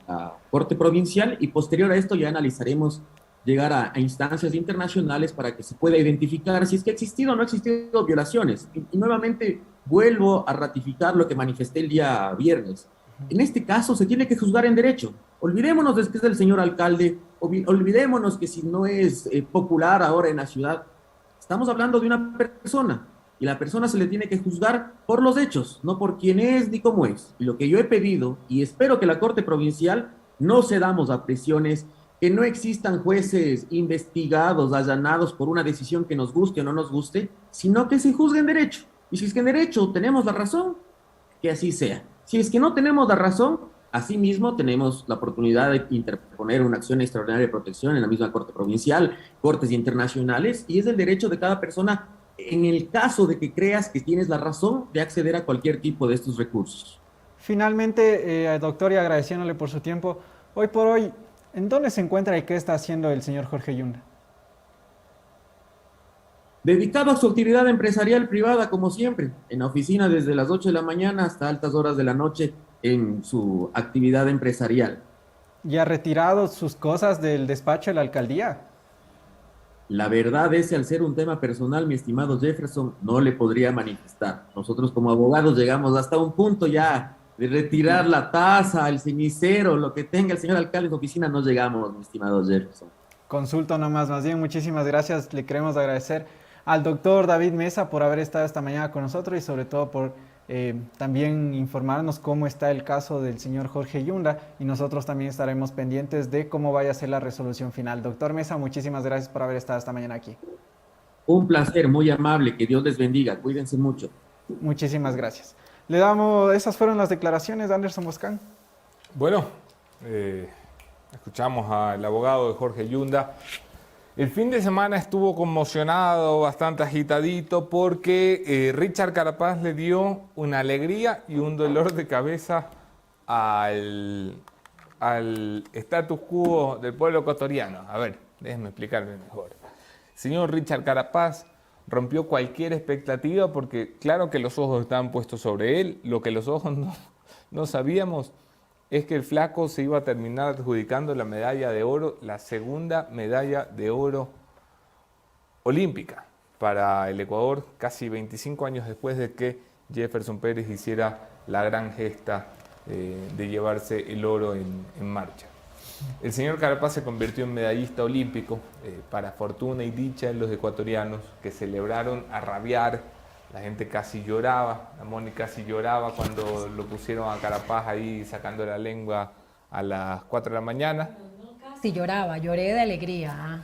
Corte Provincial y posterior a esto ya analizaremos llegar a instancias internacionales para que se pueda identificar si es que ha existido o no ha existido violaciones. Y nuevamente vuelvo a ratificar lo que manifesté el día viernes. En este caso se tiene que juzgar en derecho. Olvidémonos de que es del señor alcalde, olvidémonos que si no es popular ahora en la ciudad, estamos hablando de una persona. Y la persona se le tiene que juzgar por los hechos, no por quién es ni cómo es. Y lo que yo he pedido, y espero que la Corte Provincial no cedamos a presiones, que no existan jueces investigados, allanados por una decisión que nos guste o no nos guste, sino que se juzgue en derecho. Y si es que en derecho tenemos la razón, que así sea. Si es que no tenemos la razón, asimismo tenemos la oportunidad de interponer una acción extraordinaria de protección en la misma Corte Provincial, cortes internacionales, y es el derecho de cada persona, en el caso de que creas que tienes la razón, de acceder a cualquier tipo de estos recursos. Finalmente, doctor, y agradeciéndole por su tiempo, hoy por hoy, ¿en dónde se encuentra y qué está haciendo el señor Jorge Yunda? Dedicado a su actividad empresarial privada, como siempre, en la oficina desde las 8 de la mañana hasta altas horas de la noche en su actividad empresarial. ¿Y ha retirado sus cosas del despacho de la alcaldía? La verdad es que al ser un tema personal, mi estimado Jefferson, no le podría manifestar. Nosotros como abogados llegamos hasta un punto ya de retirar la taza, el cenicero, lo que tenga el señor alcalde en su oficina, no llegamos, mi estimado Jefferson. Consulto nomás, más bien, muchísimas gracias. Le queremos agradecer al doctor David Mesa por haber estado esta mañana con nosotros y sobre todo por también informarnos cómo está el caso del señor Jorge Yunda, y nosotros también estaremos pendientes de cómo vaya a ser la resolución final. Doctor Mesa, muchísimas gracias por haber estado esta mañana aquí. Un placer, muy amable, que Dios les bendiga, cuídense mucho. Muchísimas gracias. Esas fueron las declaraciones de Anderson Boscan. Bueno, escuchamos al abogado de Jorge Yunda. El fin de semana estuvo conmocionado, bastante agitadito, porque Richard Carapaz le dio una alegría y un dolor de cabeza al status quo del pueblo ecuatoriano. A ver, déjenme explicarme mejor. El señor Richard Carapaz rompió cualquier expectativa porque claro que los ojos estaban puestos sobre él, lo que los ojos no sabíamos es que el flaco se iba a terminar adjudicando la medalla de oro, la segunda medalla de oro olímpica para el Ecuador, casi 25 años después de que Jefferson Pérez hiciera la gran gesta de llevarse el oro en marcha. El señor Carapaz se convirtió en medallista olímpico para fortuna y dicha de los ecuatorianos que celebraron a rabiar. La gente casi lloraba, la Moni casi lloraba cuando lo pusieron a Carapaz ahí sacando la lengua a las 4 de la mañana. Sí, lloraba, lloré de alegría.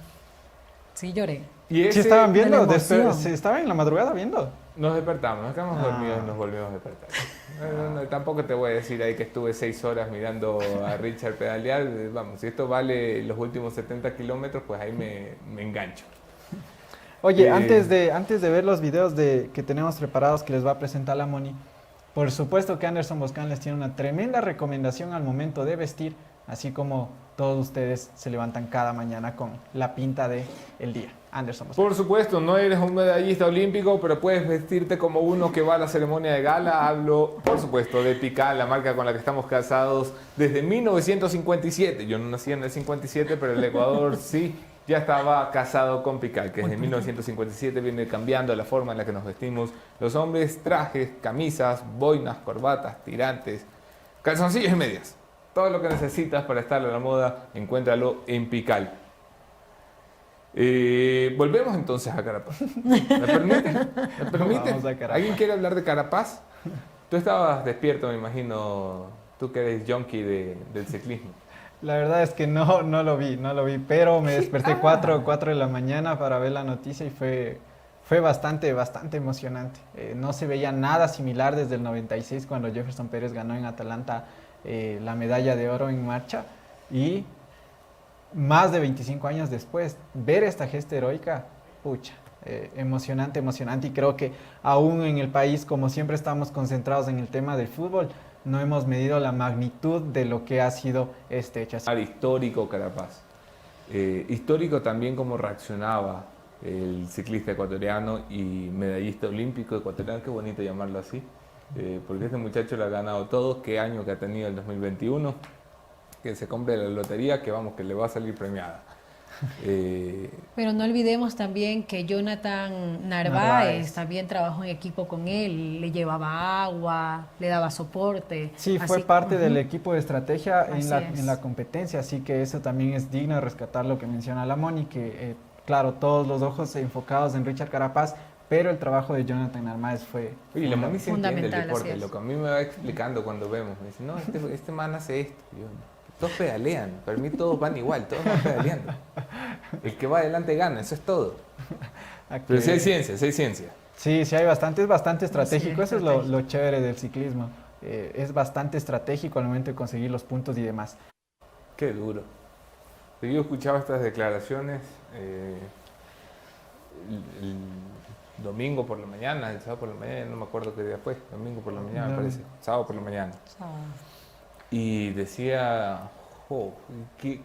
Sí, lloré. Y Sí, estaban viendo, de la emoción. se estaban en la madrugada viendo. nos despertamos, nos quedamos dormidos y nos volvimos a despertar. Tampoco te voy a decir ahí que estuve 6 horas mirando a Richard pedalear. Vamos, si esto vale los últimos 70 kilómetros, pues ahí me engancho. Oye, antes de ver los videos que tenemos preparados que les va a presentar la Moni, por supuesto que Anderson Boscan les tiene una tremenda recomendación al momento de vestir, así como todos ustedes se levantan cada mañana con la pinta del día. Anderson Boscan. Por supuesto, no eres un medallista olímpico, pero puedes vestirte como uno que va a la ceremonia de gala. Hablo, por supuesto, de Pical, la marca con la que estamos casados desde 1957. Yo no nací en el 57, pero el Ecuador sí ya estaba casado con Pical, que desde 1957 viene cambiando la forma en la que nos vestimos los hombres: trajes, camisas, boinas, corbatas, tirantes, calzoncillos y medias. Todo lo que necesitas para estar a la moda, encuéntralo en Pical. Volvemos entonces a Carapaz. ¿Me permiten? ¿Me permiten? Vamos a Carapaz. ¿Alguien quiere hablar de Carapaz? Tú estabas despierto, me imagino, tú que eres junkie del ciclismo. La verdad es que no lo vi, pero me desperté 4 de la mañana para ver la noticia y fue bastante emocionante. No se veía nada similar desde el 96 cuando Jefferson Pérez ganó en Atalanta la medalla de oro en marcha, y más de 25 años después, ver esta gesta heroica, pucha, emocionante, y creo que aún en el país, como siempre estamos concentrados en el tema del fútbol, no hemos medido la magnitud de lo que ha sido este hecho. Histórico Carapaz. Histórico también cómo reaccionaba el ciclista ecuatoriano y medallista olímpico ecuatoriano, qué bonito llamarlo así, porque este muchacho lo ha ganado todo. Qué año que ha tenido el 2021, que se compre la lotería, que vamos, que le va a salir premiada. Pero no olvidemos también que Jonathan Narváez también trabajó en equipo con él, le llevaba agua, le daba soporte. Sí, fue parte del equipo de estrategia Así en la competencia, así que eso también es digno de rescatar lo que menciona la Moni, que claro, todos los ojos enfocados en Richard Carapaz, pero el trabajo de Jonathan Narváez fue Oye, la Moni se entiende el fundamental, deporte, así es. lo que a mí me va explicando cuando vemos, me dice, no, este man hace esto. Yo, todos pedalean, para mí todos van igual, todos van pedaleando. El que va adelante gana, eso es todo. Pero sí hay ciencia, sí hay ciencia. Sí, hay bastante, es bastante estratégico, Sí, eso es lo chévere del ciclismo. Es bastante estratégico al momento de conseguir los puntos y demás. Qué duro. Yo escuchaba estas declaraciones el domingo por la mañana, el sábado por la mañana, no me acuerdo qué día fue, domingo por la mañana me parece, sábado por la mañana. Y decía,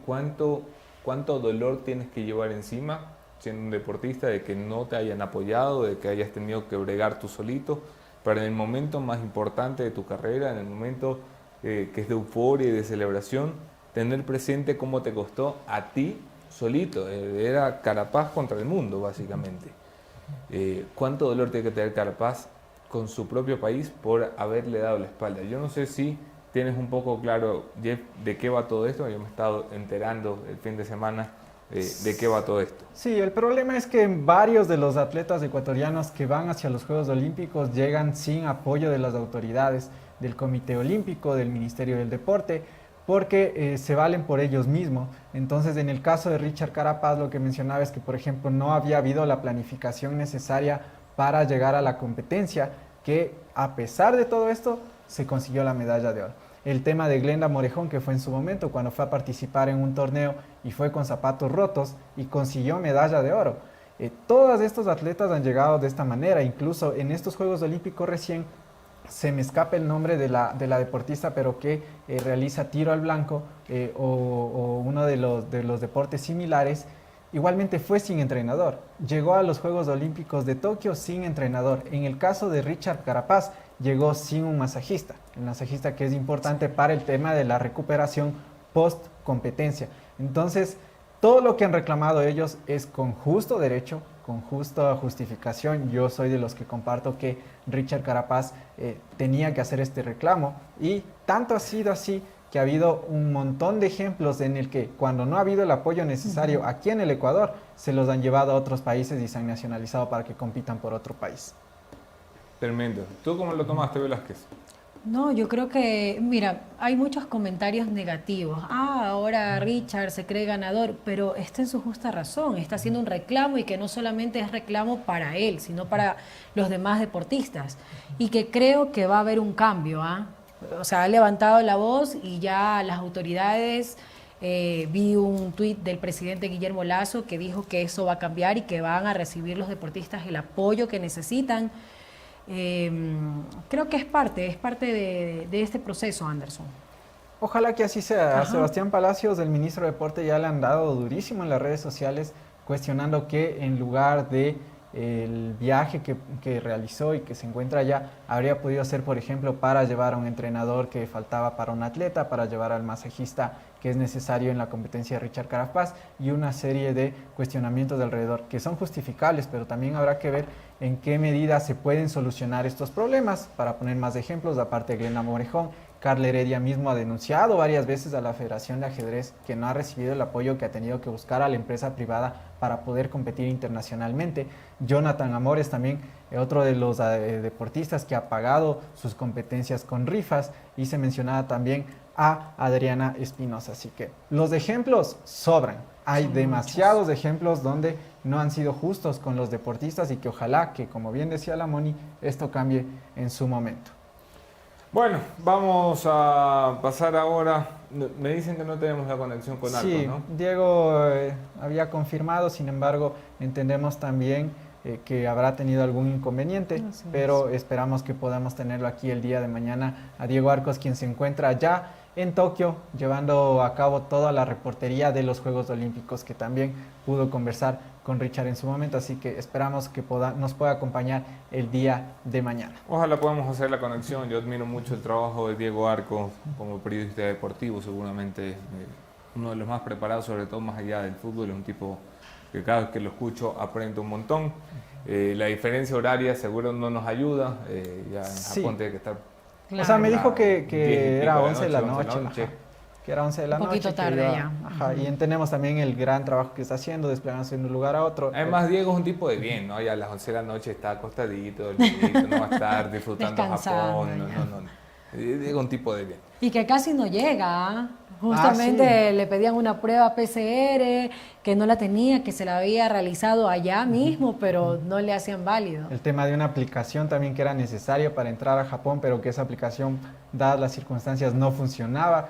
¿cuánto dolor tienes que llevar encima siendo un deportista de que no te hayan apoyado, de que hayas tenido que bregar tú solito, pero en el momento más importante de tu carrera, en el momento que es de euforia y de celebración, tener presente cómo te costó a ti solito? Era Carapaz contra el mundo, básicamente. ¿Cuánto dolor tiene que tener Carapaz con su propio país por haberle dado la espalda? Yo no sé si tienes un poco claro, Jeff, de qué va todo esto. Yo me he estado enterando el fin de semana de qué va todo esto. Sí, el problema es que varios de los atletas ecuatorianos que van hacia los Juegos Olímpicos llegan sin apoyo de las autoridades, del Comité Olímpico, del Ministerio del Deporte, porque se valen por ellos mismos. Entonces, en el caso de Richard Carapaz, lo que mencionaba es que, por ejemplo, no había habido la planificación necesaria para llegar a la competencia, que a pesar de todo esto, se consiguió la medalla de oro. El tema de Glenda Morejón, que fue en su momento cuando fue a participar en un torneo y fue con zapatos rotos y consiguió medalla de oro. Todos estos atletas han llegado de esta manera. Incluso en estos Juegos Olímpicos recién, se me escapa el nombre de la deportista, pero que realiza tiro al blanco o uno de los deportes similares, igualmente fue sin entrenador. Llegó a los Juegos Olímpicos de Tokio sin entrenador. En el caso de Richard Carapaz, llegó sin un masajista. El masajista que es importante para el tema de la recuperación post competencia. Entonces, todo lo que han reclamado ellos es con justo derecho, con justa justificación. Yo soy de los que comparto que Richard Carapaz tenía que hacer este reclamo, y tanto ha sido así que ha habido un montón de ejemplos en el que cuando no ha habido el apoyo necesario aquí en el Ecuador, se los han llevado a otros países y se han nacionalizado para que compitan por otro país. Tremendo. ¿Tú cómo lo tomaste, Velázquez? No, yo creo que, mira, hay muchos comentarios negativos. Ahora Richard se cree ganador, pero está en su justa razón. Está haciendo un reclamo, y que no solamente es reclamo para él, sino para los demás deportistas. Y que creo que va a haber un cambio, O sea, ha levantado la voz y ya las autoridades, vi un tuit del presidente Guillermo Lasso que dijo que eso va a cambiar y que van a recibir los deportistas el apoyo que necesitan. Creo que es parte de este proceso, Anderson. Ojalá que así sea. A Ajá. Sebastián Palacios, el ministro de Deporte, ya le han dado durísimo en las redes sociales, cuestionando que en lugar de el viaje que realizó y que se encuentra allá, habría podido ser, por ejemplo, para llevar a un entrenador que faltaba para un atleta, para llevar al masajista que es necesario en la competencia de Richard Carapaz, y una serie de cuestionamientos de alrededor que son justificables, pero también habrá que ver en qué medida se pueden solucionar estos problemas. Para poner más ejemplos, aparte de Glenda Morejón, Carla Heredia mismo ha denunciado varias veces a la Federación de Ajedrez que no ha recibido el apoyo que ha tenido que buscar a la empresa privada para poder competir internacionalmente. Jonathan Amores también, otro de los deportistas que ha pagado sus competencias con rifas, y se mencionaba también a Adriana Espinosa. Así que los ejemplos sobran. Hay demasiados ejemplos donde no han sido justos con los deportistas, y que ojalá que, como bien decía la Moni, esto cambie en su momento. Bueno, vamos a pasar ahora. Me dicen que no tenemos la conexión con Arcos, Sí, ¿no? Diego había confirmado, sin embargo, entendemos también que habrá tenido algún inconveniente, Así pero esperamos que podamos tenerlo aquí el día de mañana a Diego Arcos, quien se encuentra allá en Tokio, llevando a cabo toda la reportería de los Juegos Olímpicos, que también pudo conversar con Richard en su momento, así que esperamos que nos pueda acompañar el día de mañana. Ojalá podamos hacer la conexión. Yo admiro mucho el trabajo de Diego Arcos como periodista deportivo, seguramente uno de los más preparados, sobre todo más allá del fútbol. Es un tipo que cada vez que lo escucho aprendo un montón. La diferencia horaria seguro no nos ayuda, ya en Sí. Japón tiene que estar... O sea, me dijo que 10 y pico era de 11 de la 11 de la noche, ajá, que era 11 de la Un poquito noche. que tarde iba- ya. Ajá, y entendemos también el gran trabajo que está haciendo, desplegándose de un lugar a otro. Además, Diego es un tipo de bien, ¿no? Ya a las 11 de la noche está acostadito, dormidito, no va a estar disfrutando Descansando, Japón. ya. No. Diego es un tipo de bien. Y que casi no llega. Justamente sí. le pedían una prueba PCR que no la tenía, que se la había realizado allá mismo, pero no le hacían válido. El tema de una aplicación también que era necesario para entrar a Japón, pero que esa aplicación, dadas las circunstancias, no funcionaba.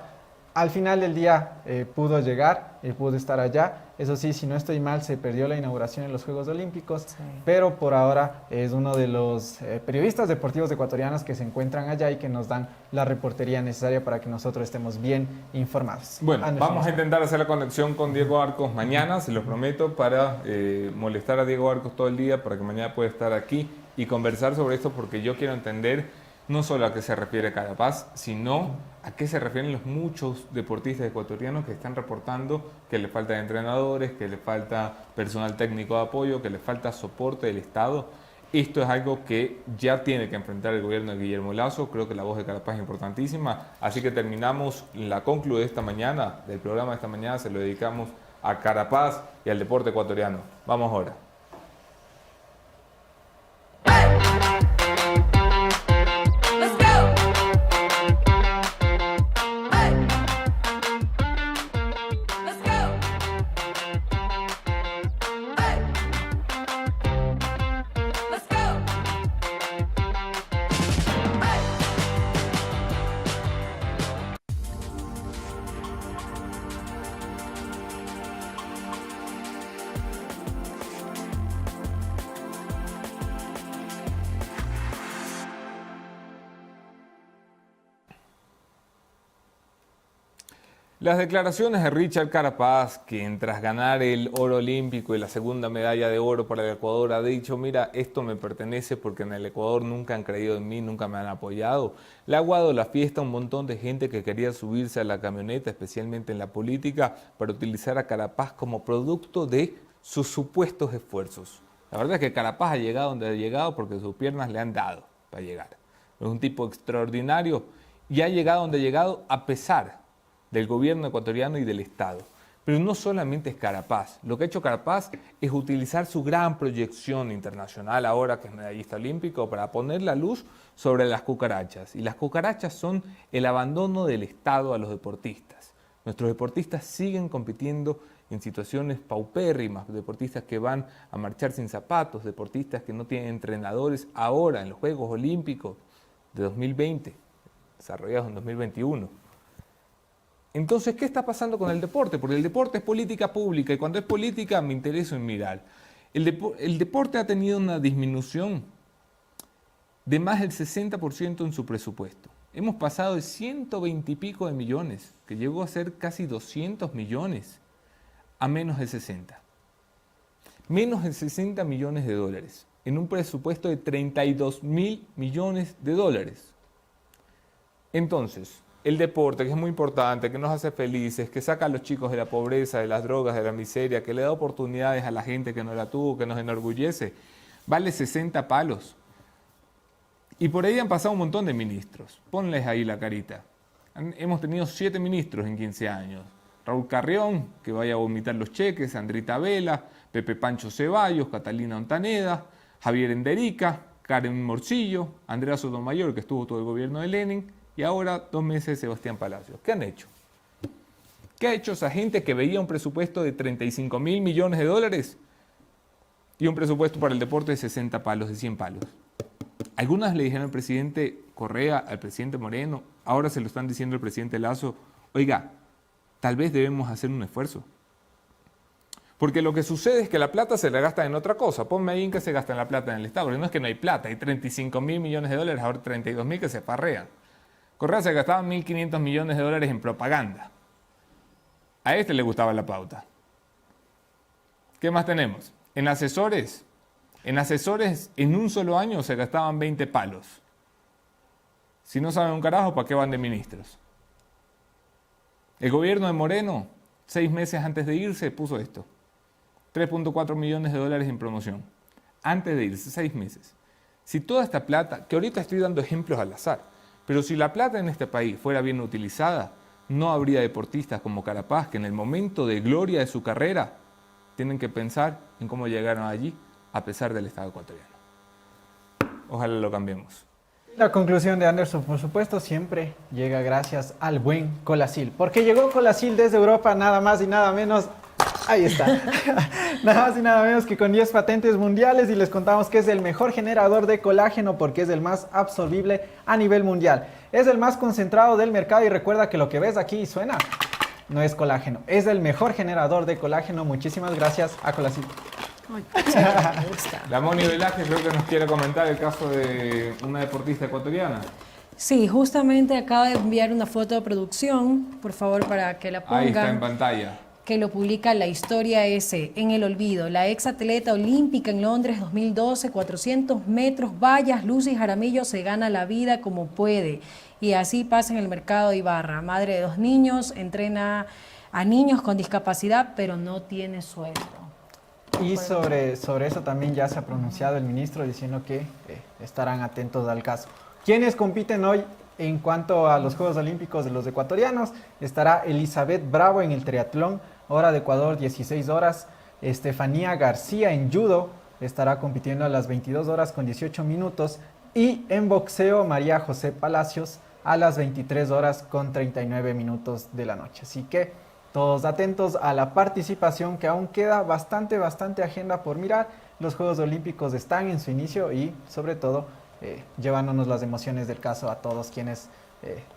Al final del día pudo llegar, pudo estar allá. Eso sí, si no estoy mal, se perdió la inauguración en los Juegos Olímpicos, Sí. pero por ahora es uno de los periodistas deportivos ecuatorianos que se encuentran allá y que nos dan la reportería necesaria para que nosotros estemos bien informados. Bueno, Anderson. vamos a intentar hacer la conexión con Diego Arcos mañana, se lo prometo, para molestar a Diego Arcos todo el día, para que mañana pueda estar aquí y conversar sobre esto, porque yo quiero entender no solo a qué se refiere Carapaz, sino a qué se refieren los muchos deportistas ecuatorianos que están reportando que les faltan entrenadores, que les falta personal técnico de apoyo, que les falta soporte del Estado. Esto es algo que ya tiene que enfrentar el gobierno de Guillermo Lasso. Creo que la voz de Carapaz es importantísima. Así que terminamos la conclu de esta mañana, del programa de esta mañana, se lo dedicamos a Carapaz y al deporte ecuatoriano. Vamos ahora. Las declaraciones de Richard Carapaz, quien tras ganar el oro olímpico y la segunda medalla de oro para el Ecuador ha dicho, mira, esto me pertenece porque en el Ecuador nunca han creído en mí, nunca me han apoyado. Le ha aguado la fiesta a un montón de gente que quería subirse a la camioneta, especialmente en la política, para utilizar a Carapaz como producto de sus supuestos esfuerzos. La verdad es que Carapaz ha llegado donde ha llegado porque sus piernas le han dado para llegar. Es un tipo extraordinario y ha llegado donde ha llegado a pesar del gobierno ecuatoriano y del Estado. Pero no solamente es Carapaz. Lo que ha hecho Carapaz es utilizar su gran proyección internacional, ahora que es medallista olímpico, para poner la luz sobre las cucarachas. Y las cucarachas son el abandono del Estado a los deportistas. Nuestros deportistas siguen compitiendo en situaciones paupérrimas, deportistas que van a marchar sin zapatos, deportistas que no tienen entrenadores ahora en los Juegos Olímpicos de 2020, desarrollados en 2021. Entonces, ¿qué está pasando con el deporte? Porque el deporte es política pública y cuando es política me intereso en mirar. El deporte ha tenido una disminución de más del 60% en su presupuesto. Hemos pasado de 120 y pico de millones, que llegó a ser casi 200 millones, a menos de 60. Menos de 60 millones de dólares, en un presupuesto de 32.000 millones de dólares. Entonces, el deporte, que es muy importante, que nos hace felices, que saca a los chicos de la pobreza, de las drogas, de la miseria, que le da oportunidades a la gente que no la tuvo, que nos enorgullece, vale 60 palos. Y por ahí han pasado un montón de ministros. Ponles ahí la carita. Hemos tenido 7 ministros en 15 años. Raúl Carrión, que vaya a vomitar los cheques, Andrita Vela, Pepe Pancho Ceballos, Catalina Ontaneda, Javier Enderica, Karen Morcillo, Andrea Sotomayor, que estuvo todo el gobierno de Lenin, y ahora 2 meses Sebastián Palacios. ¿Qué han hecho? ¿Qué ha hecho esa gente que veía un presupuesto de 35.000 millones de dólares y un presupuesto para el deporte de 60 palos, de 100 palos? Algunas le dijeron al presidente Correa, al presidente Moreno, ahora se lo están diciendo al presidente Lasso, oiga, tal vez debemos hacer un esfuerzo. Porque lo que sucede es que la plata se la gasta en otra cosa. Ponme ahí en que se gasta en la plata en el Estado. Porque no es que no hay plata, hay 35.000 millones de dólares, ahora 32.000 que se farrean. Correa se gastaba 1.500 millones de dólares en propaganda. A este le gustaba la pauta. ¿Qué más tenemos? En asesores, en un solo año se gastaban 20 palos. Si no saben un carajo, ¿para qué van de ministros? El gobierno de Moreno, 6 meses antes de irse, puso esto. 3.4 millones de dólares en promoción. Antes de irse, 6 meses. Si toda esta plata, que ahorita estoy dando ejemplos al azar, pero si la plata en este país fuera bien utilizada, no habría deportistas como Carapaz que en el momento de gloria de su carrera tienen que pensar en cómo llegaron allí a pesar del Estado ecuatoriano. Ojalá lo cambiemos. La conclusión de Anderson, por supuesto, siempre llega gracias al buen Cola-Sil, porque llegó Cola-Sil desde Europa nada más y nada menos. Ahí está. Nada más y nada menos que con 10 patentes mundiales y les contamos que es el mejor generador de colágeno porque es el más absorbible a nivel mundial. Es el más concentrado del mercado y recuerda que lo que ves aquí suena no es colágeno. Es el mejor generador de colágeno. Muchísimas gracias a Cola-Sil. Me gusta. La Moni Velázquez creo que nos quiere comentar el caso de una deportista ecuatoriana. Sí, justamente acaba de enviar una foto de producción, por favor, para que la pongan. Ahí está en pantalla. Que lo publica La Historia S, en el olvido. La ex atleta olímpica en Londres 2012, 400 metros, vallas, Lucy Jaramillo se gana la vida como puede. Y así pasa en el mercado de Ibarra. Madre de 2 niños, entrena a niños con discapacidad, pero no tiene sueldo. Y sobre eso también ya se ha pronunciado el ministro diciendo que estarán atentos al caso. ¿Quiénes compiten hoy en cuanto a los Juegos Olímpicos de los ecuatorianos? Estará Elizabeth Bravo en el triatlón, hora de Ecuador 16 horas. Estefanía García en judo estará compitiendo a las 22 horas con 18 minutos. Y en boxeo María José Palacios a las 23 horas con 39 minutos de la noche. Así que todos atentos a la participación, que aún queda bastante agenda por mirar. Los Juegos Olímpicos están en su inicio y sobre todo llevándonos las emociones del caso a todos quienes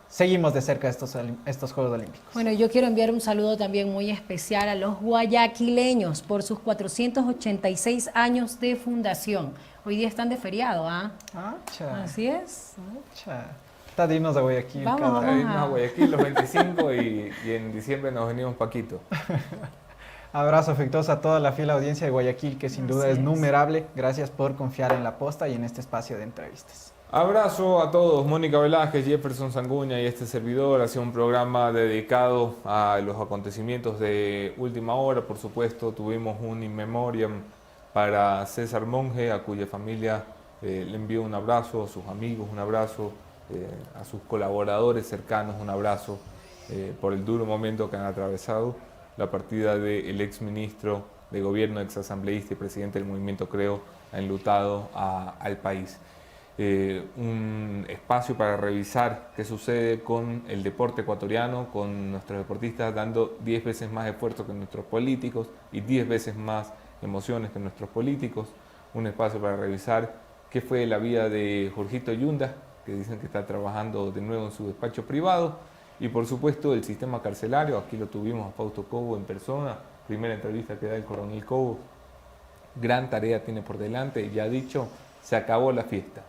seguimos de cerca estos Juegos Olímpicos. Bueno, yo quiero enviar un saludo también muy especial a los guayaquileños por sus 486 años de fundación. Hoy día están de feriado, ¿ah? Acha. Así es. Acha. Está de irnos a Guayaquil. Vamos, Ahí irnos a Guayaquil los 25 y en diciembre nos venimos Paquito. Abrazo afectuoso a toda la fiel audiencia de Guayaquil, que sin duda Así es es. numerable. Gracias por confiar en La Posta y en este espacio de entrevistas. Abrazo a todos, Mónica Velázquez, Jefferson Sanguña y este servidor. Ha sido un programa dedicado a los acontecimientos de última hora. Por supuesto, tuvimos un in memoriam para César Monge, a cuya familia le envío un abrazo, a sus amigos un abrazo, a sus colaboradores cercanos un abrazo por el duro momento que han atravesado. La partida del ex ministro de gobierno, ex asambleísta y presidente del movimiento Creo ha enlutado al país. Un espacio para revisar qué sucede con el deporte ecuatoriano, con nuestros deportistas dando 10 veces más esfuerzo que nuestros políticos y 10 veces más emociones que nuestros políticos. Un espacio para revisar qué fue la vida de Jorgito Yunda, que dicen que está trabajando de nuevo en su despacho privado. Y por supuesto el sistema carcelario. Aquí lo tuvimos a Fausto Cobo en persona, primera entrevista que da el coronel Cobo. Gran tarea tiene por delante y ya ha dicho, se acabó la fiesta.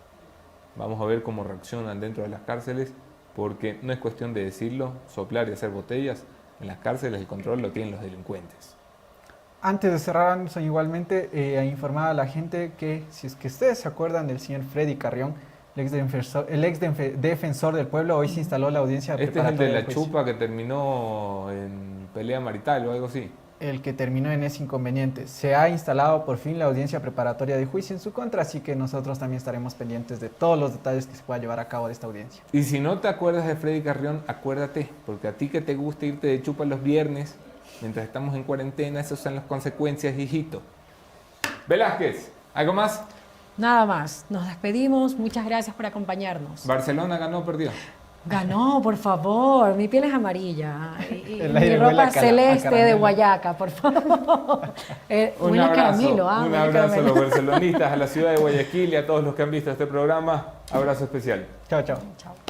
Vamos a ver cómo reaccionan dentro de las cárceles, porque no es cuestión de decirlo, soplar y hacer botellas. En las cárceles el control lo tienen los delincuentes. Antes de cerrar, Anderson, igualmente a informar a la gente que si es que ustedes se acuerdan del señor Freddy Carrión, el ex defensor del pueblo, hoy se instaló la audiencia Este es el preparatoria de la del juicio. chupa que terminó en pelea marital o algo así. El que terminó en ese inconveniente. Se ha instalado por fin la audiencia preparatoria de juicio en su contra, así que nosotros también estaremos pendientes de todos los detalles que se pueda llevar a cabo de esta audiencia. Y si no te acuerdas de Freddy Carrión, acuérdate, porque a ti que te gusta irte de chupa los viernes, mientras estamos en cuarentena, esas son las consecuencias, hijito. Velázquez, ¿algo más? Nada más. Nos despedimos. Muchas gracias por acompañarnos. ¿Barcelona ganó o perdió? Ganó, por favor. Mi piel es amarilla. Y El mi aire ropa huele a celeste de caramelo. Guayaca, por favor. Huele a caramelo. un huele a abrazo a caramelo. los barcelonistas, a la ciudad de Guayaquil y a todos los que han visto este programa. Abrazo especial. Chao, chao. Chao.